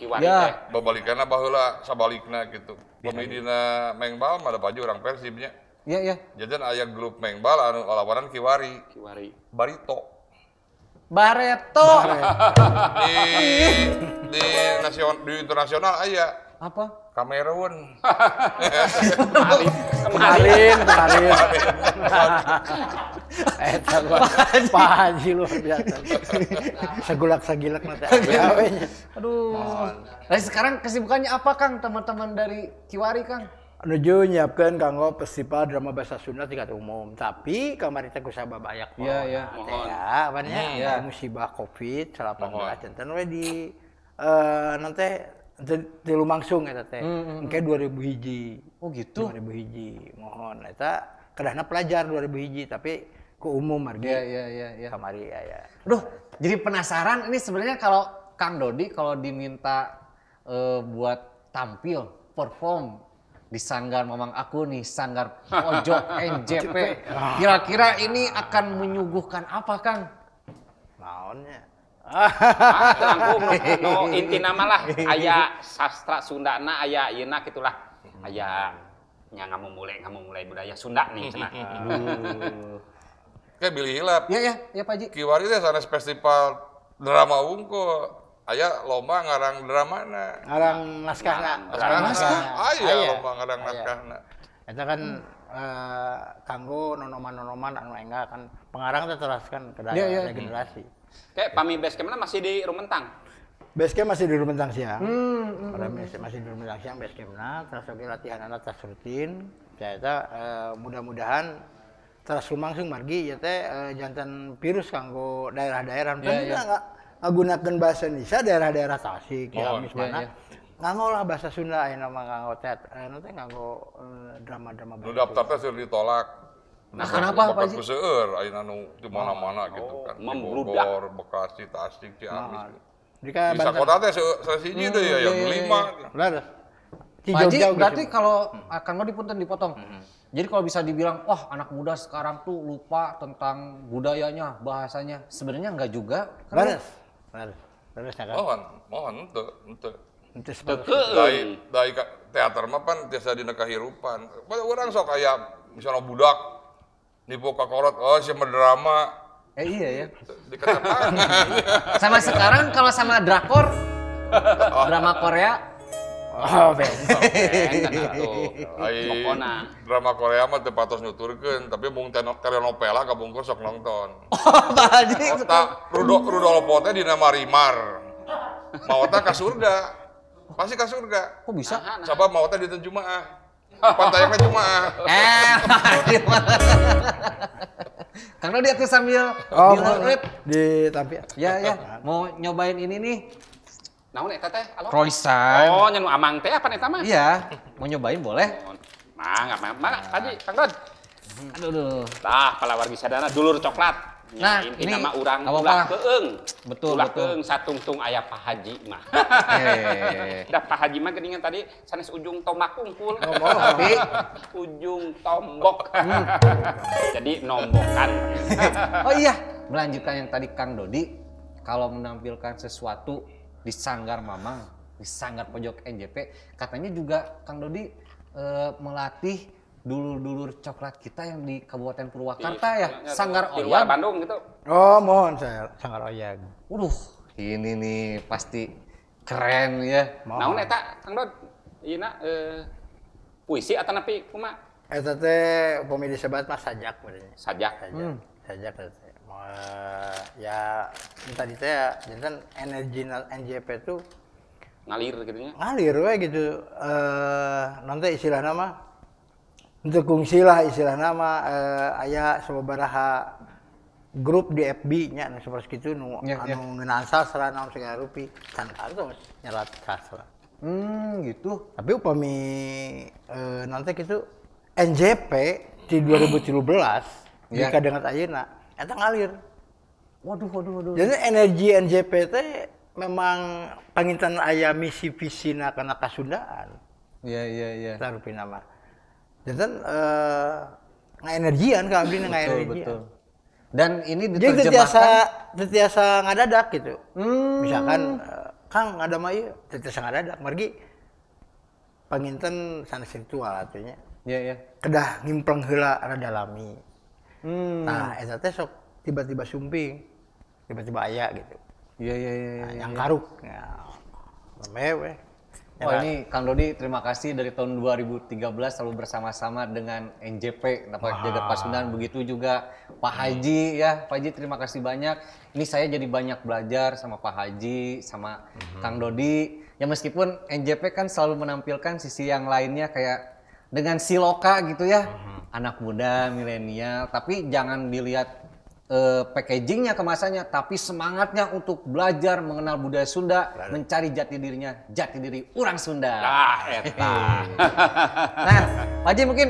Kiwari Ya. teh. babalikana baheula sabalikna gitu. Pemidina Mengbal mah ada baju orang Persibnya. Iya, iya. Jajan aya grup Mengbal anu lawanan Kiwari. Kiwari. Barito. Bareto. Di internasional aya Apa? Kamerun. Kemarin. Eta gua Pak Haji luar biasa. Segulak-segilak mah teh awenya. Aduh. Nah, sekarang kesibukannya apa Kang teman-teman dari Kiwari Kang? Nuju nyiapkeun kanggo festival drama bahasa Sunda tingkat umum. Tapi kamari teh ku sababarayak Iya, iya. Mohon. Ya, apanya? Iya. Musibah Covid 19 Mohon. janten we di nanti di lumangsung eta teh. Engke 2000 hiji. Oh gitu. 2000 hiji. Mohon eta kedahna pelajar 2000 hiji tapi ku umum margi. Iya, iya, iya, iya. Kamari aya. Aduh, jadi penasaran ini sebenarnya kalau Kang Dodi kalau diminta buat tampil, perform di sanggar Mamang Aku nih, sanggar pojok NJP. Kira-kira ini akan menyuguhkan apa, Kang? Naonnya? Langkung no inti nama lah aya sastra Sundana aya ieu-na gitulah. Aya nya ngamumule budaya Sunda nih cenah. Kayak Billy Hilap. Iya, iya, iya Pak Haji. Kiwari teh sanes festival drama unggul. Aya lomba ngarang dramana. Ngarang naskahna. Aya lomba ngarang naskahna. Eta kan kanggo nonoman-nonoman anu enggak kan pengarang teh teraskan ke Iya, iya. generasi. Kayak pami base campna masih di Rumentang. Base camp masih di Rumentang Siang. Masih di Rumentang Siang base campna, terus oge latihanana tas rutin. Ya eta mudah-mudahan terus lumangsung margi ya teh jantan virus kanggo daerah-daerah. Kan kita enggak ngagunakeun bahasa Indonesia daerah-daerah Tasik, ya Iya, mana. iya. Nganggo lah bahasa Sunda ayeuna mah nganggo teater, nanti nganggo drama-drama Nu daftar teh seueur ditolak. Nah, kenapa Pak Bakat Haji? ku seueur ayeuna nu di mana-mana gitu kan. Di membludak. Bogor, Bekasi, Tasik, Ciamis. Di ka Di sakota teh sasiji deui ya yang 5. Laras. Pak Haji, berarti kalau Kang Dodi punten dipotong. Jadi kalau bisa dibilang, wah anak muda sekarang tuh lupa tentang budayanya, bahasanya. Sebenarnya enggak juga. Laras. Laras kan. Mohon henteu. Itu seperti Dai teater mah pan tiasa dina kahirupan. Pada urang sok aya misalnya budak nipu kakorot, oh si drama Iya ya. dikatakan. Sama sekarang kalau sama drakor, drama Korea, oh, ben. Enten atuh. Ai Pokona. drama Korea mah teu patos nuturkeun, tapi mung telenovela kabungkur sok nonton. Pak Haji. Otak Rudolfo teh dina Marimar. Maota ka surga. Pasti ka surga. Kok bisa? Sabab maota di Jumaah. Pantayangna Jumaah. Pak Haji. Kang Dodi atuh sambil Oh, dilarit. ditampil. Ya ya, mau nyobain ini nih. Naon eta teh? Alo? Croissant. Oh, nya nu amang teh apa eta mah? Iya, mau nyobain boleh? Mangga, Haji, Kang Dod. Aduh. Tah, palawargi sadana dulur coklat. Nah, inti ini nama urang apa-apa. ulah keung. Betul, ulah betul. keung satungtung aya Pak Haji mah. Eh. Dah Pak Haji mah geuningan tadi sanes ujung tombak kungkul. Tapi Ujung tombok. Jadi nombokan. oh iya, melanjutkan yang tadi Kang Dodi, kalau menampilkan sesuatu di sanggar Mamang, di sanggar pojok NJP, katanya juga Kang Dodi melatih dulur-dulur coklat kita yang di Kabupaten Purwakarta ya, sanggar Di luar Oyang. Bandung gitu. Oh, mohon saya sangar oyag. Waduh, ini nih pasti keren ya. Naon eta Kang Dod? Ieu na puisi atau napi kumaha? Eta teh upami disebat mah sajak benernya. Sajak. Sajak eta teh. Ya tadi teh ya, jadi kan energi NJP tuh Ngalir gitu nya. ngalir we gitu. Nanti istilahna mah untuk kungsi lah istilahna mah aya sababaraha grup di FB-nya anu seperti itu nu Ya, ya. anu ngeunaan sastra naon segala rupi can kartos nyerat sastra. Gitu. Tapi upami nanti gitu NJP di 2013 Ya. jika dengan ayeuna eta ngalir. Waduh. Jadi energi NJP teh memang panginten aya misi visina kana kasundaan. Iya. Eta rupina mah. Janten ngaenergian ka abdi ngaenergian. Betul. Dan ini Jadi diterjemahkan. tetiasa ngadadak gitu. Misalkan Kang ada mah ieu tetiasa ngadadak margi panginten sanes ritual artinya. Iya. Kedah ngimpleng heula rada lami. Nah, eta teh sok tiba-tiba sumping. Tiba-tiba aya gitu. Iya. Nah, yang karuk. Ya. Mewe. Wah ini Kang Dodi terima kasih dari tahun 2013 selalu bersama-sama dengan NJP Napak Jagat Pasundan, begitu juga Pak Haji ya. Pak Haji terima kasih banyak. Ini saya jadi banyak belajar sama Pak Haji, sama Kang Dodi. Ya meskipun NJP kan selalu menampilkan sisi yang lainnya kayak dengan siloka gitu ya. Anak muda, milenial, tapi jangan dilihat packagingnya, kemasannya, tapi semangatnya untuk belajar mengenal budaya Sunda, mencari jati dirinya, jati diri orang Sunda. Eta. Nah, Pak Haji mungkin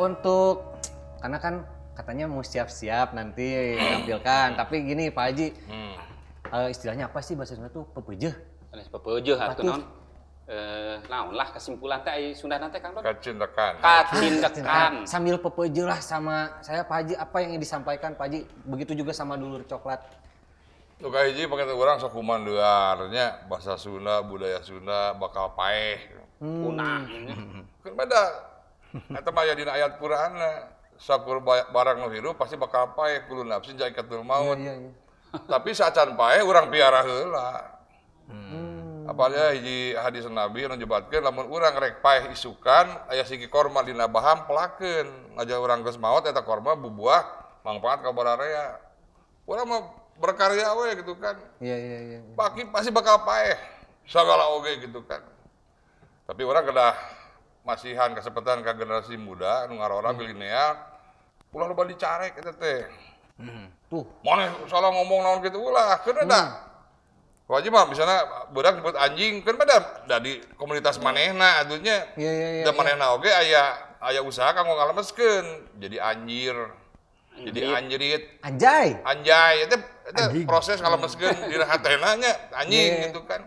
untuk karena kan katanya mau siap-siap nanti tampilkan, tapi gini Pak Haji, istilahnya apa sih bahasa Sunda tuh pepeujeeh? Sanes pepeujeeh atuh Batus. naon? Naon lah kesimpulan teh ai Sunda teh Kang Dodi. Kacindakan. Katindekan. Sambil pepeujeeh lah sama saya Pak Haji, apa yang ingin disampaikan Pak Haji? Begitu juga sama dulur coklat. Tuh ka hiji pakai orang sok kumandearnya bahasa Sunda, budaya Sunda bakal paeh. Punah. Kan beda. Eta mah aya dina ayat Qur'anna. Sakur barang nu hirup pasti bakal paeh kudu nafsin jaikatul maut. Iya. Tapi saacan paeh urang piara heula. Apalnya hiji hadis Nabi anu nyebatkeun lamun urang rek paeh isukan aya sigi korma dina baham pelakeun. Ngajak urang geus maot eta korma bubuah mangpaat ka bararea. Urang mah berkarya we gitu kan. Iya. Pasti bakal paeh sagala oge gitu kan. Tapi orang kedah masihan kesempatan ke generasi muda anu ngarora milenial ulah loba dicarek eta teh. Tuh. Maneh salah ngomong naon kitu ulah keun da. Wajib mah misalnya budak nyebut anjing kan beda dari komunitas manehna atunya. Iya. Da manehna oge aya usaha kanggo ngalemeskeun jadi anjir. Jadi anjerit, Anjay. anjay itu proses ngalemeskeun dina hatena nya anjing gitu kan.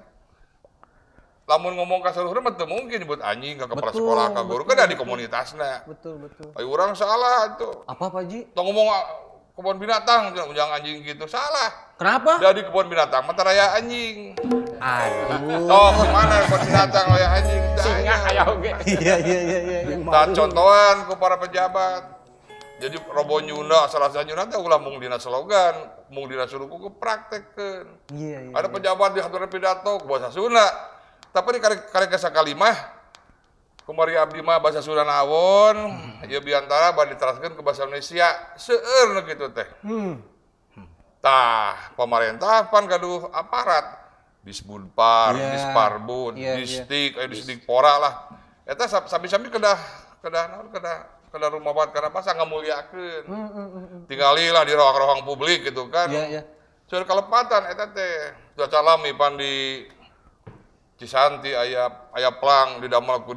Lamun ngomong ka saluruh mah teu mungkin nyebut anjing ka kepala Betul, sekolah ka guru kan betul, ada di komunitasna. Betul. Ayo urang salah tuh. Apa Pak Haji? Tong ngomong kebun binatang jangan anjing gitu salah. Kenapa? Dari kebun binatang mah raya anjing. Aduh. Oh, gimana kebun binatang raya anjing? Singa aya oge. Iya. Tah contohan ku para pejabat. Jadi Robo Nyunda, salah satu Nyunda teh ulah mung dina slogan, mung dina suruku praktekkeun. Iya. Ada pejabat di haturan pidato ku bahasa Sunda. Tapi di karek kalimah kumari abdi mah bahasa Sunda nawon, ieu biantara bade diteraskeun ke bahasa Indonesia seueur kitu teh. Tah, pemerintah pan gaduh aparat. Disbudpar, Iya. Disparbud, Iya. Disdik, Disdikpora lah. Eta sami-sami kedah rumah banget karena pas ngamuliakeun. Tinggali lah di ruang-ruang publik gitu kan. Iya. Soal kalepatan eta teh cuaca lami pan di Cisanti aya plang di damel ku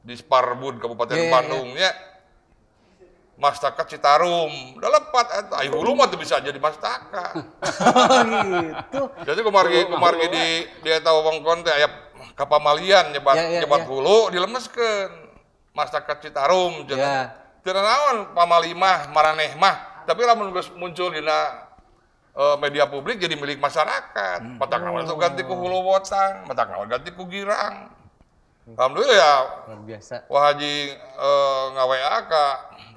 Disparbud Kabupaten Iya. Bandung nya. Mastaka Citarum, udah lepat eta. Ai hulu mah teu bisa jadi mastaka. Gitu. Jadi kumargi di eta wewengkon teh aya kapamalian nyebat Iya. hulu dilemeskeun. Mastaka Citarum Iya. cenah. Teu naon pamalimah maraneh mah, tapi lamun geus muncul dina media publik jadi milik masyarakat. Matak naon itu ganti ku hulu wotang, matak naon ganti ku girang. Alhamdulillah ya Luar biasa. Wah Haji nga-WA ka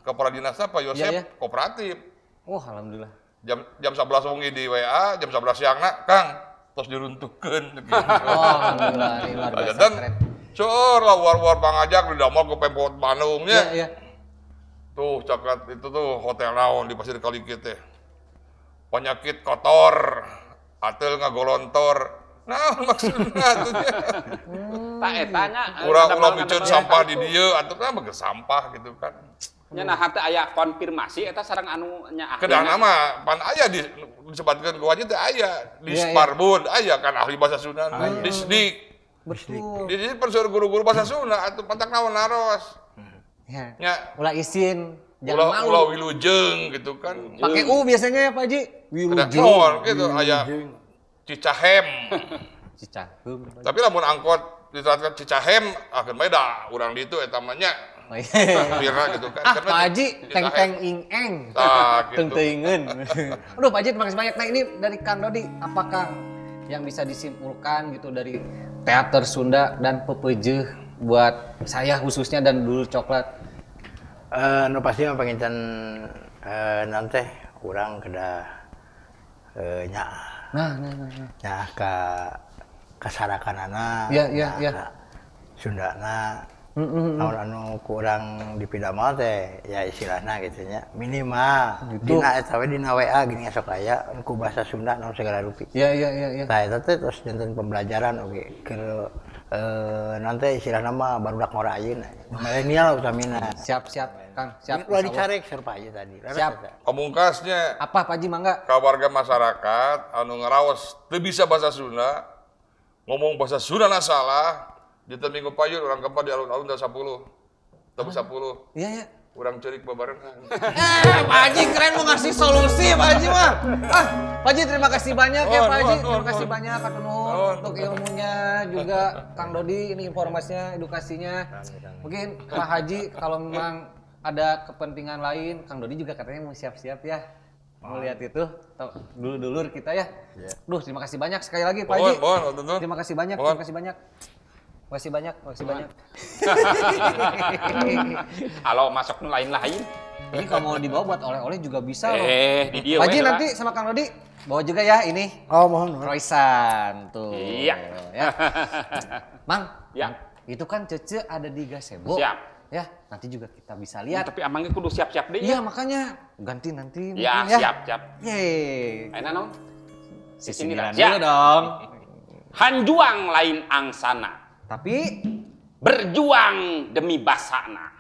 kepala dinasna Pak Yosep Iya. kooperatif. Oh, alhamdulillah. Jam 11 wengi di WA, jam 11 siangna, Kang, tos diruntuhkeun gitu. Oh, alhamdulillah. Ini luar biasa. Dan Keren. seueur lah war-war pangajak di damel ke Pemkot Bandung nya. Iya. Tuh cakat itu tuh hotel naon di Pasir Kalikit teh. Penyakit kotor, ateul ngagolontor. Nah, maksudna tuh nya. Tak etanya. Urang miceun sampah di dieu atuh kan bege sampah gitu kan. Nya nah henteu aya konfirmasi eta sareng anu nya Kedah nama pan aya disebutkeun ku wajib teh aya di Iya, iya. Sparbud aya kan ahli bahasa Sunda di SDIK. Betul. Di persur guru-guru bahasa Sunda atuh pantak naon naros. Ya. Nya Ulah izin, jangan malu. ulah wilujeng gitu kan. Pakai U biasanya ya Pak Haji. Kedah Wilujeng. naon gitu aya Cicahem. Cicaheum. Tapi lamun angkot diterapkan Cicahem akan beda urang di itu eta mah nya. Oh, iya. Pirna gitu kan. Ah, Karena Pak Haji, Cicahem. teng-teng ing-eng. Tah, gitu. Teng-tengen. Aduh, Pak Haji, terima kasih banyak. Nah, ini dari Kang Dodi, apakah yang bisa disimpulkan gitu dari teater Sunda dan pepejeh buat saya khususnya dan Dulur Coklat? Nu pasti mah panginten nanti urang kedah nya ka sarakanana. Iya. Sundana. Namun anu kurang dipidamel teh ya istilahna gitu nya minimal Gitu. dina eta we dina WA gini sok aya ku bahasa Sunda naon segala rupi. Iya. Tah eta teh terus janten pembelajaran oge keur nanti istilahna mah barudak ngora ayeuna. Milenial utamina. Siap, Kang. Siap. Ulah dicarek serpa aja tadi. Siap. Pamungkasnya Apa Pak Haji, mangga? ka warga masyarakat anu ngaraos teu bisa bahasa Sunda, ngomong bahasa Sunda na salah, dinten Minggu Payun urang kepa di alun-alun da 10. Tapi 10. Iya. Urang ceurik babarengan. Pak Haji keren mau ngasih solusi Pak Haji mah. Pak Haji terima kasih banyak ya Pak Haji. Terima kasih banyak Kak Tunun untuk ilmunya juga Kang Dodi ini informasinya, edukasinya. Mungkin Pak Haji kalau memang ada kepentingan lain, Kang Dodi juga katanya mau siap-siap ya. Mau lihat itu dulur-dulur kita ya. Duh, terima kasih banyak sekali lagi Pak Haji. Mohon. Terima kasih banyak, Mohon. terima kasih banyak. Makasih banyak. Kalau masuk nu lain-lain. Ini kalau mau dibawa buat oleh-oleh juga bisa loh. Di dieu Pak Haji we lah. nanti sama Kang Dodi bawa juga ya ini. Oh, mohon. Roysan tuh. Iya. Ya. Mang, Ya. itu kan Cece ada di Gazebo. Siap. Ya, nanti juga kita bisa lihat. Tapi amangnya kudu siap-siap deui. Iya, makanya ganti nanti. Ya, mungkin siap. Yeay. Ayeuna naon? Sisiniran Siap. dulu dong. Hanjuang lain angsana. Tapi Berjuang demi basana.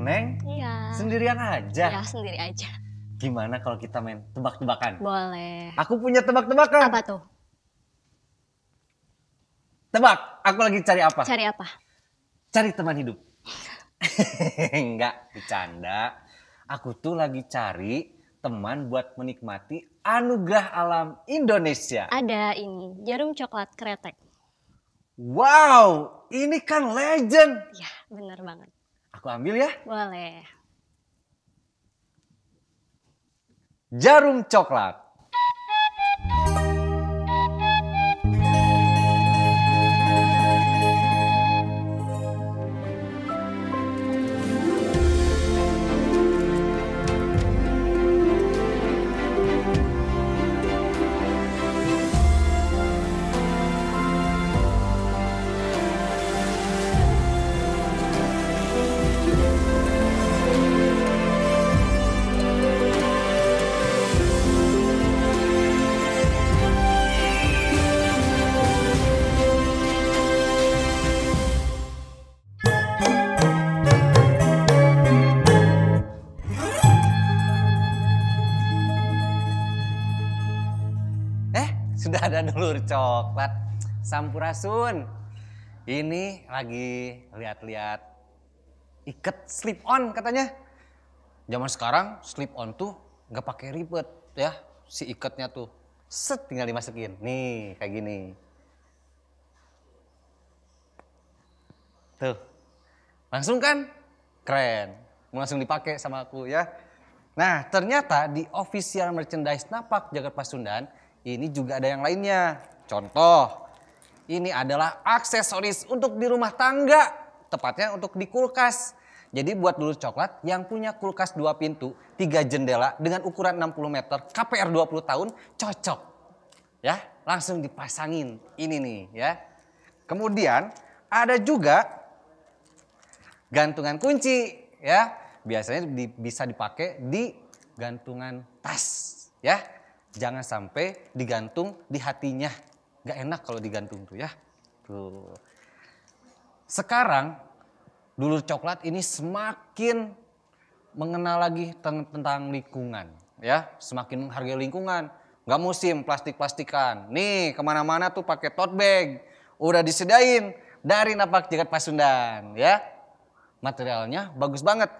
Neng, Iya. sendirian aja. Ya, sendiri aja. Gimana kalau kita main tebak-tebakan? Boleh. Aku punya tebak-tebakan. Apa tuh? Tebak, aku lagi cari apa? Cari apa? Cari teman hidup. Enggak, bercanda. Aku tuh lagi cari teman buat menikmati anugerah alam Indonesia. Ada ini, jarum coklat kretek. Wow, ini kan legend. Ya, bener banget. Aku ambil ya. Boleh. Jarum coklat. Sudah ada dulur coklat. Sampurasun. Ini lagi lihat-lihat iket slip on katanya. Zaman sekarang slip on tuh nggak pakai ribet ya, si iketnya tuh. Set tinggal dimasukin. Nih, kayak gini. Tuh. Langsung kan? Keren. Langsung dipakai sama aku ya. Nah, ternyata di official merchandise Napak Jagad Pasundan ini juga ada yang lainnya. Contoh, ini adalah aksesoris untuk di rumah tangga, tepatnya untuk di kulkas. Jadi buat dulur coklat yang punya kulkas 2 pintu, 3 jendela dengan ukuran 60 meter, KPR 20 tahun, cocok. Ya, langsung dipasangin. Ini nih ya. Kemudian ada juga gantungan kunci ya. biasanya bisa dipakai di gantungan tas ya. Jangan sampai digantung di hatinya. Gak enak kalau digantung tuh ya. Tuh. Sekarang dulur coklat ini semakin mengenal lagi tentang lingkungan ya. Semakin menghargai lingkungan. Gak musim plastik-plastikan. Nih kemana-mana tuh pakai tote bag. Udah disediain dari Napak Jagat Pasundan ya. Materialnya bagus banget.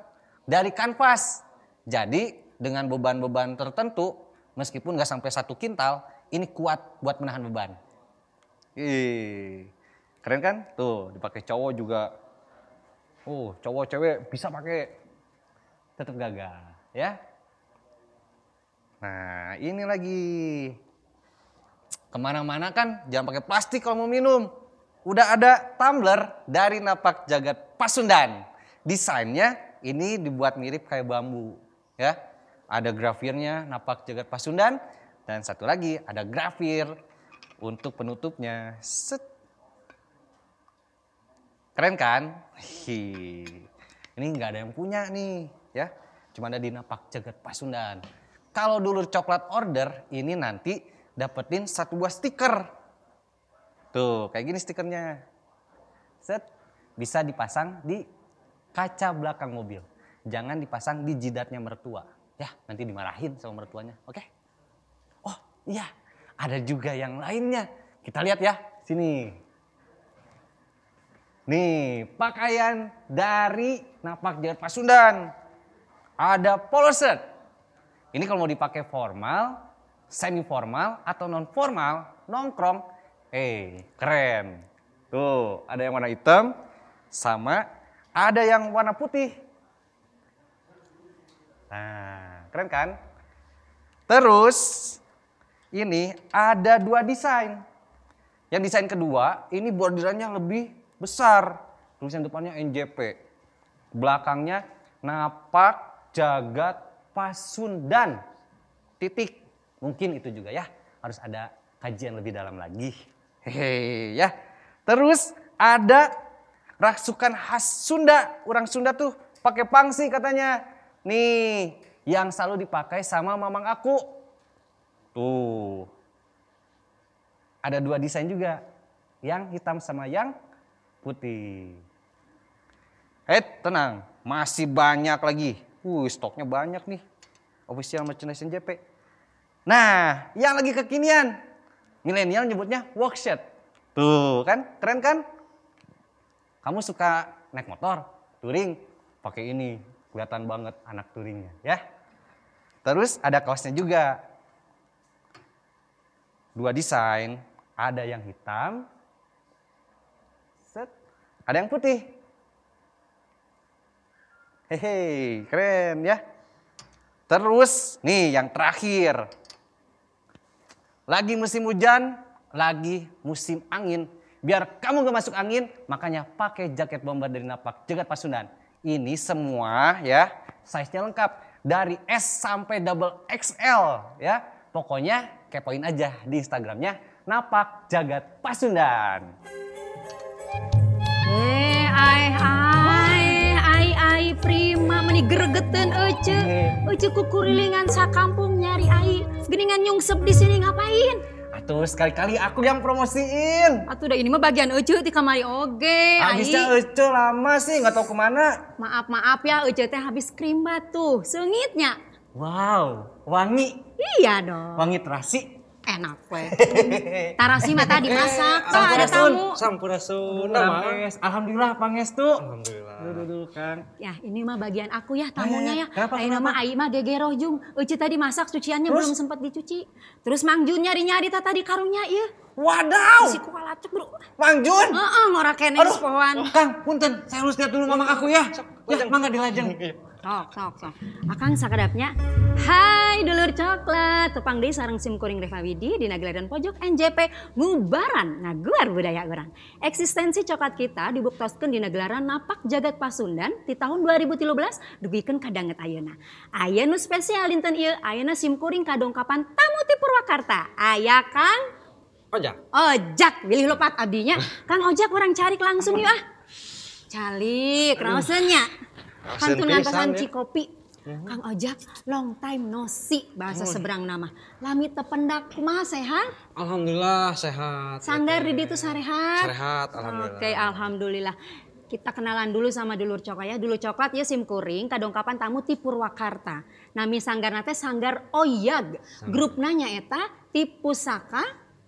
Dari kanvas. Jadi dengan beban-beban tertentu, meskipun gak sampai 1 kintal, ini kuat buat menahan beban. Ih, keren kan? Tuh, dipakai cowok juga. Oh, cowok cewek bisa pakai, tetap gagah, ya. Nah, ini lagi. Kemana-mana kan, jangan pakai plastik kalau mau minum. Udah ada tumbler dari Napak Jagat Pasundan. Desainnya ini dibuat mirip kayak bambu, ya. Ada grafirnya Napak Jagat Pasundan dan satu lagi ada grafir untuk penutupnya. Set. Keren kan? Ini nggak ada yang punya nih, ya. Cuma ada di Napak Jagat Pasundan. Kalau dulur coklat order, ini nanti dapetin 1 buah stiker. Tuh, kayak gini stikernya. Set. Bisa dipasang di kaca belakang mobil. Jangan dipasang di jidatnya mertua. Ya, nanti dimarahin sama mertuanya. Oke? Oh, iya. Ada juga yang lainnya. Kita lihat ya. Sini. Nih, pakaian dari Napak Jagat Pasundan. Ada polo shirt. Ini kalau mau dipakai formal, semi formal, atau non formal, nongkrong. Keren. Tuh, ada yang warna hitam, sama ada yang warna putih. Nah, keren kan? Terus, ini ada 2 desain. Yang desain kedua, ini bordirannya lebih besar. Tulisan depannya NJP. Belakangnya Napak Jagat Pasundan. Titik. Mungkin itu juga ya. Harus ada kajian lebih dalam lagi. Hehe ya. Terus ada rasukan khas Sunda. Orang Sunda tuh pakai pangsi katanya. Nih, yang selalu dipakai sama mamang aku. Tuh. Ada 2 desain juga. Yang hitam sama yang putih. Tenang. Masih banyak lagi. Stoknya banyak nih. Official merchandise NJP. Nah, yang lagi kekinian. Milenial nyebutnya worksheet. Tuh kan, keren kan? Kamu suka naik motor, touring, pakai ini. Kelihatan banget anak touringnya ya. Terus ada kaosnya juga. 2 desain, ada yang hitam, set, ada yang putih. Hehe, keren ya. Terus nih yang terakhir. Lagi musim hujan, lagi musim angin. Biar kamu gak masuk angin, makanya pakai jaket bomber dari Napak Jagat Pasundan. Ini semua ya, size-nya lengkap. Dari S sampai double XL ya. Pokoknya kepoin aja di Instagramnya Napak Jagat Pasundan. Ai prima meni gregetan ece kukurilingan sakampung nyari ai. Geningan nyungsep di sini ngapain? Atuh sekali-kali aku yang promosiin. Atuh udah ini mah bagian ece di kamari oge. Habisnya ece lama sih nggak tahu kemana. Maaf ya ece teh habis krim batu seungitnya. Wow, wangi. Iya dong. Wangi terasi. Enak weh. Tarasi mah tadi masak. Ada tamu. Sampurasun. Alhamdulillah pangestu. Alhamdulillah. Duduk Kang. Ya ini mah bagian aku ya tamunya ya. Kenapa? Ayeuna mah ai mah gegeroh jung. Euci tadi masak cuciannya belum sempat dicuci. Terus Mang Jun nyari-nyari tadi karungnya ieu. Wadaw. Si kualacek bro. Mang Jun. Heeh ngora keneh pohoan. Kang, punten, saya harus lihat dulu mamang aku ya. Ya, mangga dilajeng. Sok. Akang sakadapnya. Hai dulur coklat. Tepang deui sareng sim kuring Reva Widi di Nageladan Pojok NJP ngubaran ngaguar budaya urang. Eksistensi coklat kita dibuktoskeun di Nagelaran Napak Jagat Pasundan di tahun 2013 dugikeun ka danget ayeuna. Aya nu spesial dinten ieu, ayeuna sim kuring kadongkapan tamu ti Purwakarta. Aya Kang Ojak, pilih lopat abdinya. Kang Ojak orang carik langsung yuk ah. Calik, raoseun nya. Hantunan pisan pesan ya. Cikopi. Kang Ojak, long time no see bahasa seberang nama. Lami tependak kumaha sehat? Alhamdulillah sehat. Sanggar di ditu sarehat. Sehat, alhamdulillah. Oke, alhamdulillah. Kita kenalan dulu sama Dulur Coklat ya. Dulur Coklat ya simkuring kadongkapan tamu ti Purwakarta. Nami sanggarna teh Sanggar Oyag. Grup nanya eta ti Pusaka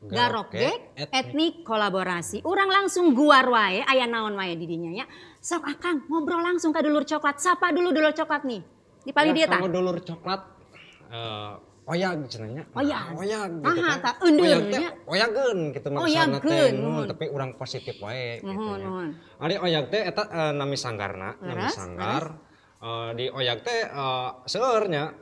Garokgek etnik kolaborasi. Urang langsung guar wae aya naon wae di dinya ya. Sok Akang ngobrol langsung ka Dulur Coklat. Sapa dulu Dulur Coklat nih. Di pali dia Kalau Dulur Coklat oyag cenanya. Oyag. Oyag gitu Aha, kan. tah, eundeurnya. Oyag teh oyageun gitu maksudna Oyageun, teh. nuhun. Tapi urang positif wae gitu Nuhun, ya. nuhun. Ari oyag teh eta nami sanggarna, nami Leres, sanggar. Di oyag teh seueurnya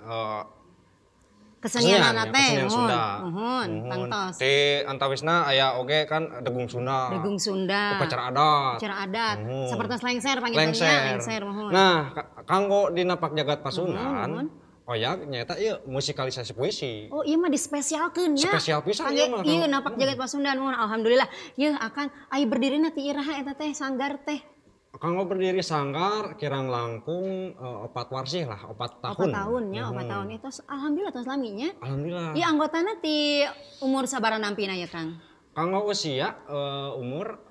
Kesenian teh. kesenian Sunda. Nuhun, tangtos. Di antawisna aya oge kan degung Sunda. Degung Sunda. Upacara adat. Acara adat. Nuhun. Seperti lengser panggilannya, lengser mohon. Nah, kanggo di napak jagat Pasundan, Nuhun. oyag nyata ieu musikalisasi puisi. Oh iya mah dispesialkeun ya. Spesial pisan Kangge ieu mah, ieu Kang. napak jagat Pasundan mohon alhamdulillah. Ieu akan ai berdiri ti iraha eta teh sanggar teh. Kanggo berdiri sanggar kirang langkung 4 warsih lah, 4 tahun. 4 tahun ya, 4 tahun. Itu alhamdulillah tos laminya. Alhamdulillah. Ieu anggotana ti umur sabaraha nampina ya Kang? Kanggo usia umur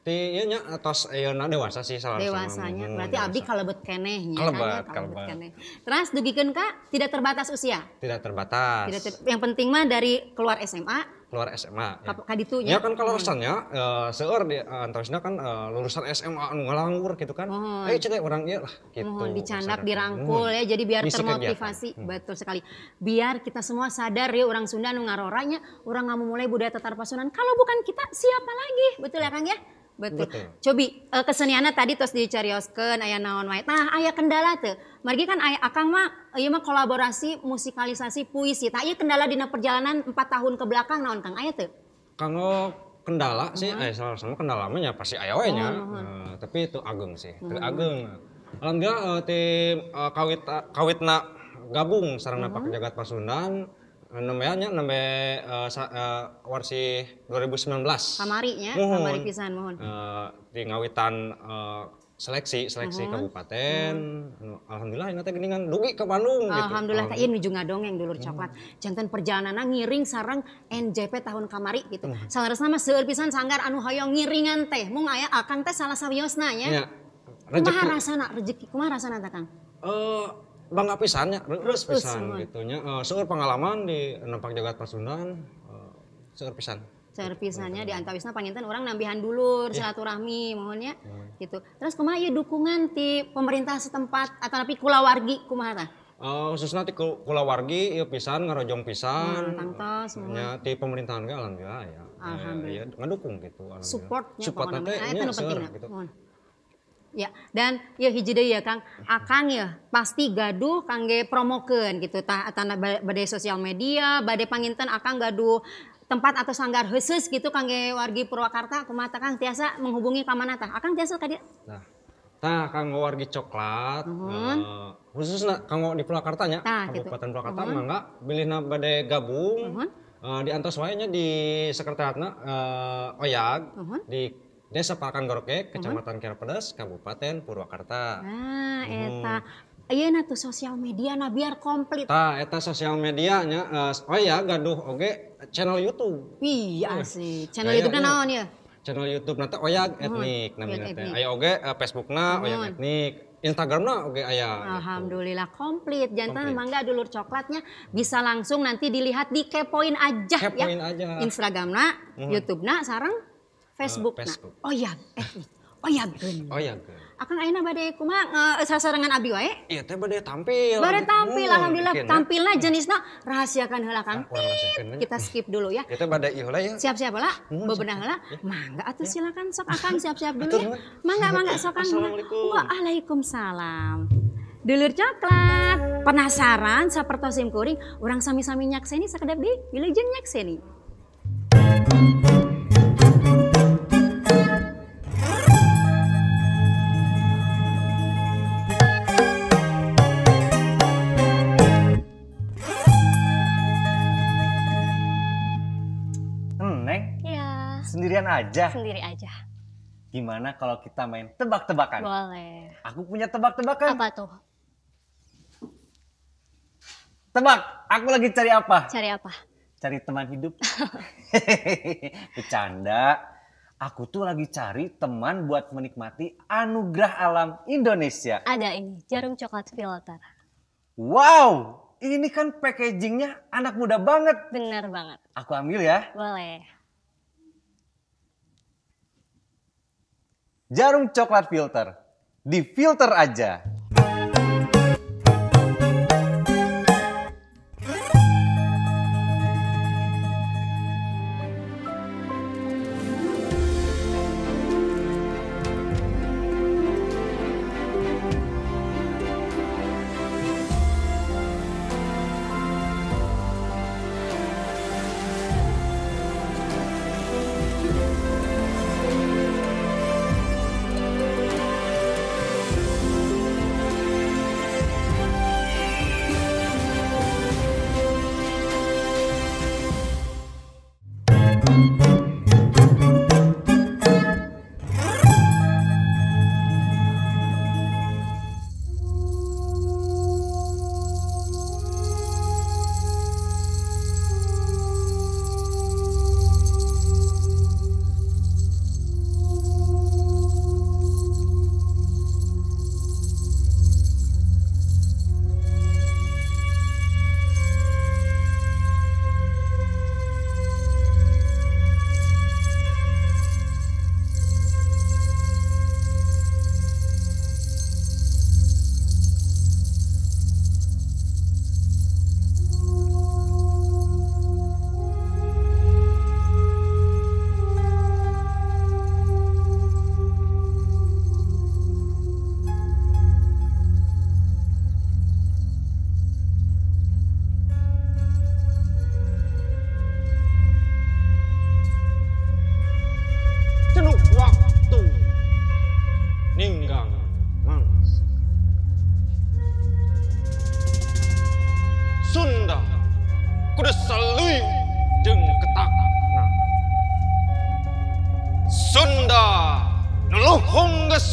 ti ieu nya tos ayeuna dewasa sih salah Dewasanya. Berarti abdi kalebet keneh nya. Kalebet, Kang, kalebet. keneh. Terus dugikeun ka tidak terbatas usia. tidak terbatas. Yang penting mah dari keluar SMA Keluar SMA. Ya. ka ditunya. Ya kan kalau lulusannya seueur di antawisna kan lulusan SMA anu ngalanggur gitu kan. Mohon. Ayo cenah urang ieu lah gitu. Mohon dicandak, Masyarakat. dirangkul Mohon. ya, jadi biar Ngisi termotivasi. Betul sekali. Biar kita semua sadar ya, orang Sunda nu ngaroranya, orang nggak mulai budaya Tatar Pasundan. Kalau bukan kita, siapa lagi? Betul ya Kang ya? Betul. Cobi keseniannya tadi terus dicarioskeun aya naon wae. Nah, aya kendala teu. Margi kan aya Akang mah ieu mah kolaborasi musikalisasi puisi. Tah ieu kendala dina perjalanan 4 tahun ke belakang naon Kang aya teu? Kanggo kendala sih, salah sama kendala mah nya pasti aya we nya. Tapi itu ageng sih, teu ageng. Alhamdulillah tim kawitna gabung sareng napak jagat Pasundan. Nembe warsi 2019. Kamari nya, Mohon. kamari pisan mohon. Di ngawitan seleksi kabupaten. Alhamdulillah ini teh geuningan dugi ke Bandung gitu. Alhamdulillah teh ieu nuju ngadongeng Dulur Coklat. Janten perjalananna ngiring sareng NJP tahun kamari gitu. Salaresna mah seueur pisan sanggar anu hoyong ngiringan teh. Mung aya Akang teh salah sawiosna nya. Ya. Kumaha rasana rezeki? Kumaha rasana teh Kang? Bangga pisannya, reus Reus, pisan mohon. gitunya. Seueur pengalaman di napak jagat Pasundan, seueur pisan. Seueur pisannya di antawisna panginten urang nambihan dulur silaturahmi mohon ya. Gitu. Terus kumaha ieu dukungan ti pemerintah setempat atau tapi kulawargi kumaha tah? Khususnya di kulawargi ieu pisan ngarojong pisan. Tangtos mohon. Nya di pemerintahan ge alhamdulillah ya. Alhamdulillah. Ya, ngedukung gitu alhamdulillah. Supportnya Support pokoknya teh eta nya nu seueur pentingna. gitu. Mohon. Ya, dan ya hiji deui ya Kang, Akang ya pasti gaduh kangge promokeun gitu tah atana bade sosial media, bade panginten Akang gaduh tempat atau sanggar khusus gitu kangge wargi Purwakarta kumaha tah Kang tiasa menghubungi ka mana tah? Akang tiasa ka dieu? Nah, kanggo wargi coklat, khususnya kanggo di Purwakarta nya, Tah, gitu. Kabupaten Purwakarta mangga bilihna bade gabung. Di antos wae nya di sekretariatna Oyag di Desa Parakan Garokgek, Kecamatan Kirapedes, Kabupaten Purwakarta. Nah, eta ayeuna tuh sosial media na biar komplit. Tah, eta sosial medianya, Oyag gaduh oge channel YouTube. Iya sih. Channel Aya, YouTube-na iya. naon ya? Channel YouTube nanti Oyag Etnik namanya teh. Aya oge Facebookna Oyag Etnik, Instagramna oge aya. Alhamdulillah komplit. Jantan mangga dulur coklatnya bisa langsung nanti dilihat di kepoin aja Kepoin ya. aja. Instagramna, YouTube-na sareng Facebook-na. Facebook. Oyag Etnik. Oyagkeun. Oyag. Akang ayeuna bade kumaha sasarengan abdi wae? Iya teh bade tampil. Bade tampil alhamdulillah. bikin, ya. Tampilna jenisna rahasiakan heula Kang. Urang rasakeun. Kita skip dulu ya. Kita bade ieu heula ya. Siap-siap lah, bebenah lah. Mangga atuh silakan sok Akang siap-siap dulu ya. Mangga sok Kang. Assalamualaikum. Waalaikumsalam. Dulur coklat, penasaran sapertos simkuring, urang sami-sami nyakseni sakedap deui, wilujeng nyakseni. Neng, Iya, sendirian aja. sendiri aja. Gimana kalau kita main tebak-tebakan? Boleh. Aku punya tebak-tebakan. Apa tuh? Tebak, aku lagi cari apa? Cari apa? Cari teman hidup. Bercanda. Aku tuh lagi cari teman buat menikmati anugerah alam Indonesia. Ada ini, jarum coklat filter. Wow, ini kan packagingnya anak muda banget. Bener banget. Aku ambil ya. Boleh. Jarum coklat filter. Di filter aja.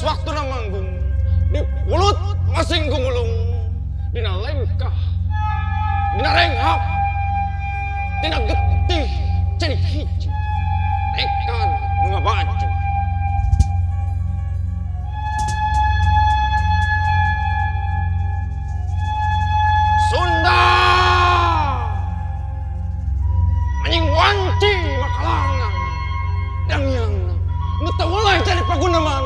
Waktu manggung di mulut masing gumulung dina lengkah dina renghap dina getih jadi hiji tekan nu ngabaju Sunda anjing wanci makalangan dan yang ngetawalai jadi pagunaman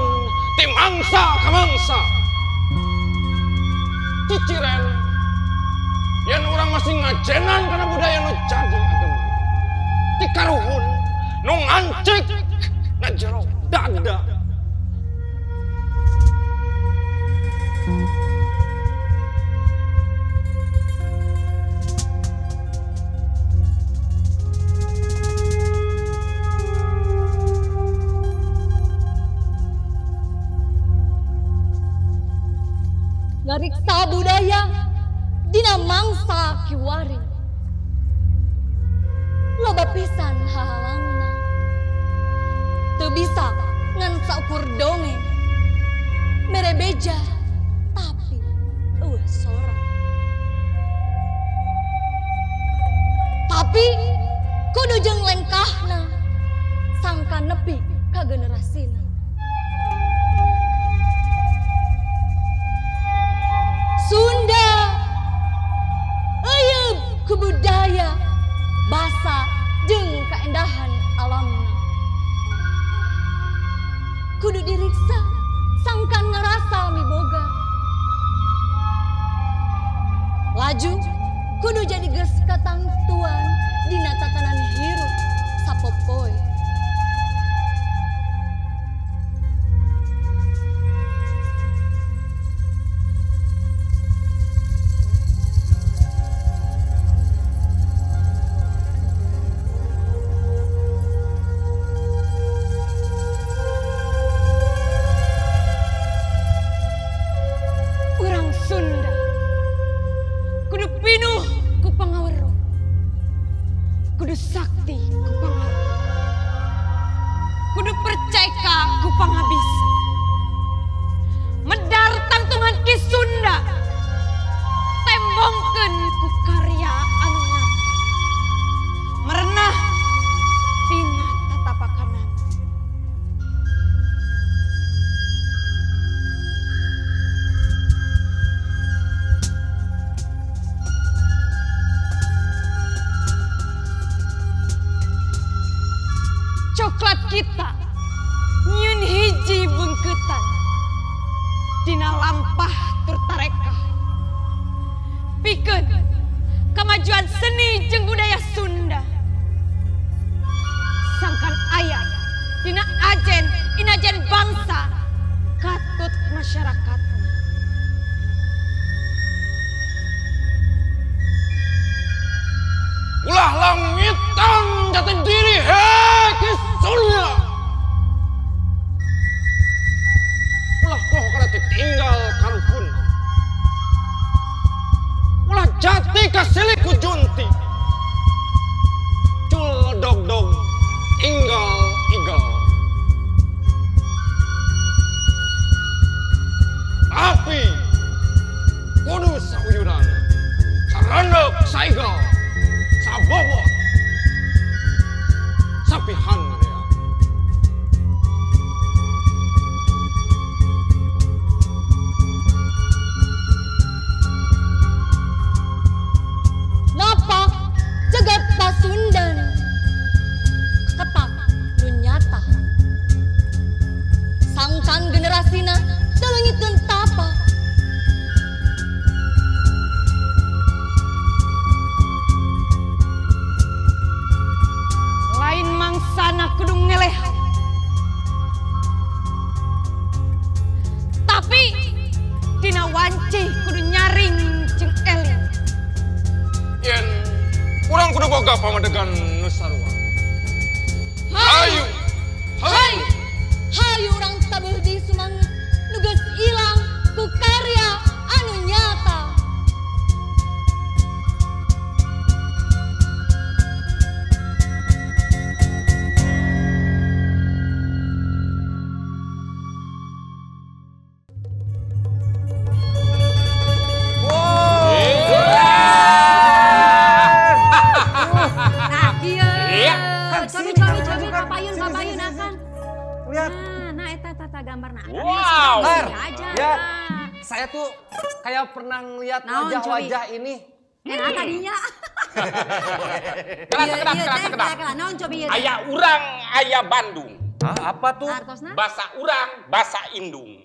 tim angsa kamangsa ciciren yang orang masih ngajenan karena budaya nu jadi agama ti karuhun nu ngancik na jero dada ngariksa budaya dina mangsa kiwari loba pisan hahalangna teu bisa ngan saukur dongeng mere beja tapi eueuh sorang tapi kudu jeung lengkahna sangka nepi ka generasina Sunda, euyeuh ku budaya, basa jeung kaendahan alamna. Kudu diriksa, sangkan ngarasa miboga. Laju, kudu jadi geus katangtuan dina tatanan hirup sapopoe. dina lampah tur tareka. Pikeun kemajuan seni jeung budaya Sunda. Sangkan aya dina ajen inajen bangsa katut masyarakat. Ulah langitan jati diri heki Sunda. Ulah poho kana tinggal karuhun. Ulah jati kasilih ku junti. Cul dog tinggal igal. Tapi kudu sauyuran. Sarandek saigal. Sabobot. Sapihan dia. Napa jagat Pasundan ketak nu nyata. Sangkan generasina taleungiteun tapa. Lain mangsana kudu ngelehan. Tapi dina wanci kudu nyaring jeung eling. Yen urang kudu boga pamadegan nu sarua. Hayu. Hai, hayu urang tabuh di sumanget nu geus ilang ku karya anu nyata. Nah, kieu. Iya. Cobi kapayun akan. Lihat. Nah eta tata gambarna. Wow. Aja. Lihat. Saya tuh kayak pernah ngeliat Naon, wajah-wajah ini. Enak tadinya. Kedak. Naon cobi ieu? Aya urang, aya Bandung. Hah, apa tuh? Artosna? Basa urang, basa indung.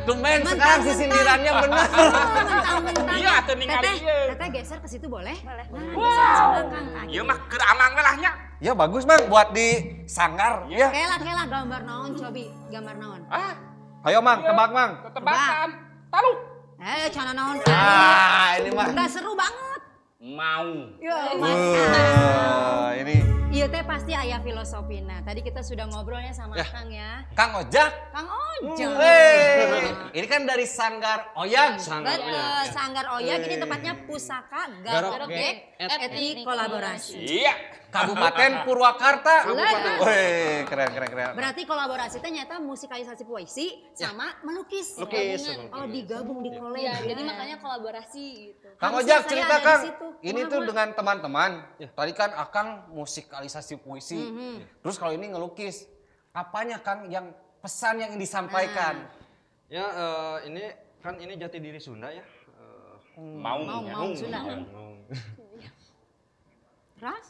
Tumben sekarang si sindirannya benar. Mentang-mentang. Iya, teu ningali ieu. Teteh geser ke situ boleh? Boleh. Nah, Wow. geser ke sebelah Kang. Ieu mah keur amang we lahnya. Ya bagus Bang buat di sanggar. Ya. Kela gambar naon cobi? Gambar naon? Ah, Ayo Mang, tebak Mang. tebakan. Taluk. Cana naon? Ini mah. Enggak seru banget. Mau. Ya, mantap. Ini Iya teh pasti aya filosofina. Tadi kita sudah ngobrolnya sama Kang ya. Kang Ojak. Kang Ojak. Ini kan dari Sanggar Oyag. Betul, Sanggar Oyag ini tempatnya pusaka Garogek Etnik Kolaborasi. Iya. Kabupaten Purwakarta. Lah. Wih, keren. Berarti kolaborasi teh nyata musikalisasi puisi sama melukis. Oh, digabung di kolab. Ya, jadi makanya kolaborasi gitu. Kang Harusnya Ojak saya cerita ada di Kang. situ. Ini tuh dengan teman-teman. Tadi kan Akang musikalisasi puisi. Terus kalau ini ngelukis. Apanya Kang yang pesan yang ingin disampaikan? Ya ini kan ini jati diri Sunda ya. Mau. Sunda. Terus?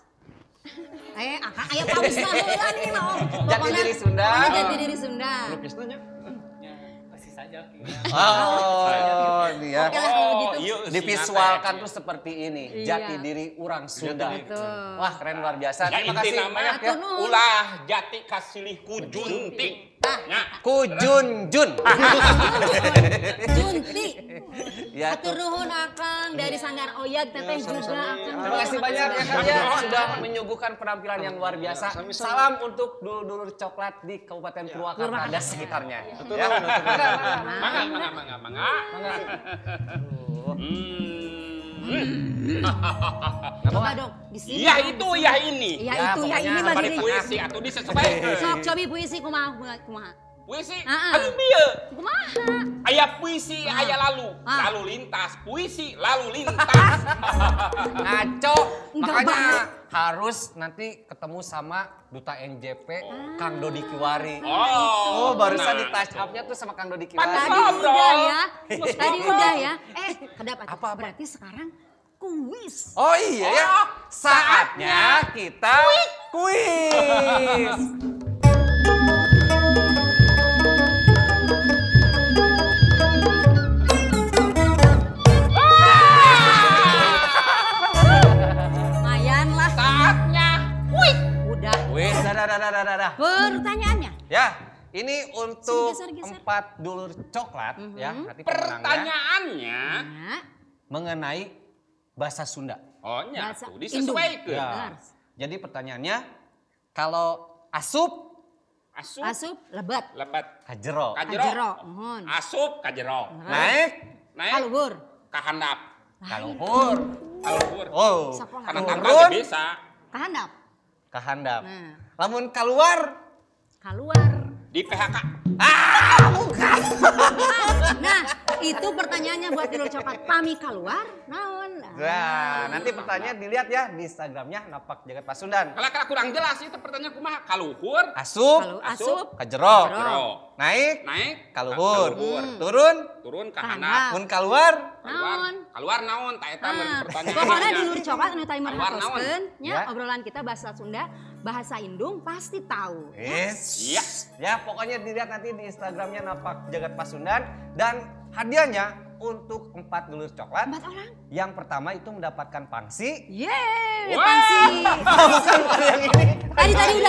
Akang aya pausna heula nih mah. Jati diri Sunda. Pokoknya jati diri Sunda. Lukisnya Oh, ini ya. Oke lah kalau gitu. iya, Divisualkan tuh seperti ini. Jati diri orang Sunda. Betul. Wah, keren luar biasa. Ya Terima inti kasih namanya banyak ya. ulah jati kasilih kujunting. Ya. Kujunjun. Junti. Ya, Atur nuhun Akang dari Sanggar Oyag teteh juga Akang. terima kasih banyak ya Kang ya sudah menyuguhkan penampilan yang luar biasa. Salam untuk dulur-dulur coklat di Kabupaten Purwakarta dan sekitarnya. Ya. Mangga. Coba dong di sini. Iya itu, ya ini. Iya itu, ya ini Bari bagi puisi atuh disesuaikan. Sok cobi puisi kumaha. Puisi, Heeh. aduh bieu. Kumaha? Aya puisi, aya lalu. Ah. Lalu lintas, puisi, lalu lintas. Ngaco. Enggak Makanya banget. harus nanti ketemu sama Duta NJP Kang Dodi Kiwari. Oh, barusan nah. di touch up-nya tuh sama Kang Dodi Pantas Kiwari. Tadi Ngobrol. udah ya. Tadi udah ya. Kedap Apa? berarti sekarang kuis. Oh iya ya. Saatnya kita kuis. Ya. Pertanyaannya. Ya, ini untuk Geser, geser. 4 dulur coklat ya. Nanti pemenangnya Pertanyaannya, Ya. mengenai bahasa Sunda. oh Bahasa nyatu disesuaikan. Ya. Jadi pertanyaannya, kalau asup Asup, Asup lebat. lebat, kajero, kajero. Kajero. Mohon. Asup, kajero. naik Naik, Kaluhur. kahandap. kaluhur, Kaluhur. oh, Sapola. Karena tanpa turun bisa. Kahandap. kahandap. Nah. Lamun keluar, Keluar. Di PHK. Nah, itu pertanyaannya buat dulur coklat. Pami keluar, naon? nah nanti pertanyaan dilihat ya di Instagramnya Napak Jagat Pasundan. Kalau kurang jelas itu pertanyaan kumaha? Kaluhur, Asup, Kalau asup, kajero, kajero. naik, Naik, kaluhur, kaluhur. turun, Turun ke Kahandap. handap. mun keluar, naon? Keluar naon? Tak eta Nah, pertanyaan. pokoknya dulur coklat anu timer Keluar naon? hapuskeun nya Ya. obrolan kita bahasa Sunda, bahasa Indung pasti tahu. Iya. Ya, pokoknya dilihat nanti di Instagramnya Napak Jagat Pasundan dan hadiahnya untuk 4 dulur coklat. 4 orang. Yang pertama itu mendapatkan pangsi. Yeay, Wah. pangsi. Bukan yang ini.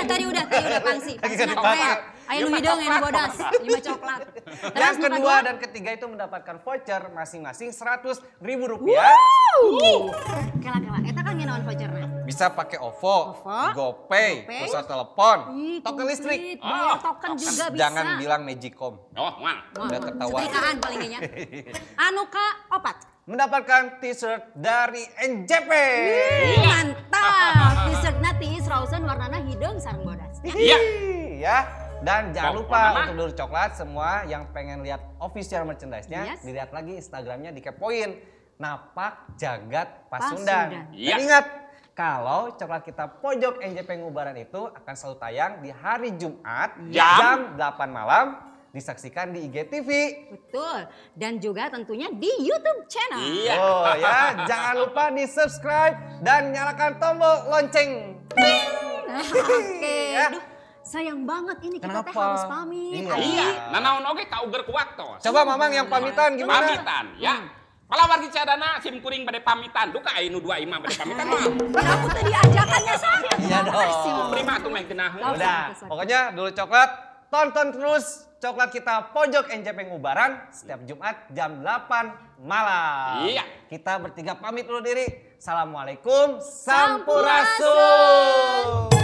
Tadi udah pangsi. Lagi Pangsi kan na dipakai. topel. Ayo nu hidung anu bodas, 5 coklat. Yang nu kedua dan ketiga itu mendapatkan voucher masing-masing Rp100.000. Kela-kela, eta kan ngenaon voucherna? Bisa pakai OVO, OVO, GoPay, GoPay. pulsa telepon, Ih, token listrik. komplit. Bayar token juga bisa. Jangan bilang Magicom. Oh, mal. Wah, udah ketahuan. setrikaan paling nya. Anu ka opat. Mendapatkan t-shirt dari NJP. Mantap. T-shirtna tiis rausan warnana hidung sareng bodas. Iya. Ya. Dan jangan Oh, lupa mana? untuk dulur coklat semua yang pengen lihat official merchandise-nya, Yes. dilihat lagi Instagramnya dikepoin. Napak Jagat Pasundan. Pasundan. Iya. Dan ingat, kalau coklat kita pojok NJP Ngubaran itu akan selalu tayang di hari Jumat jam 8 malam. Disaksikan di IGTV. Betul. Dan juga tentunya di YouTube channel. Iya. Oh ya, jangan lupa di subscribe dan nyalakan tombol lonceng. Oke. Ya. Aduh, sayang banget ini kita teh Kenapa? harus pamit. Iya. Iya. Nah, naon oge ka uger ku waktos. Coba Mamang yang pamitan gimana? Pamitan, ya. Kalau wargi cadana sim kuring bade pamitan, duka anu 2 imam bade pamitan mah. Kenapa tadi ajakannya sana? Iya dong. Prima tuh meh genah. Udah, pokoknya dulu coklat, tonton terus coklat kita pojok NJP Ngubaran setiap Jumat jam 8 malam. Iya. Kita bertiga pamit dulu diri. Assalamualaikum, sampurasun.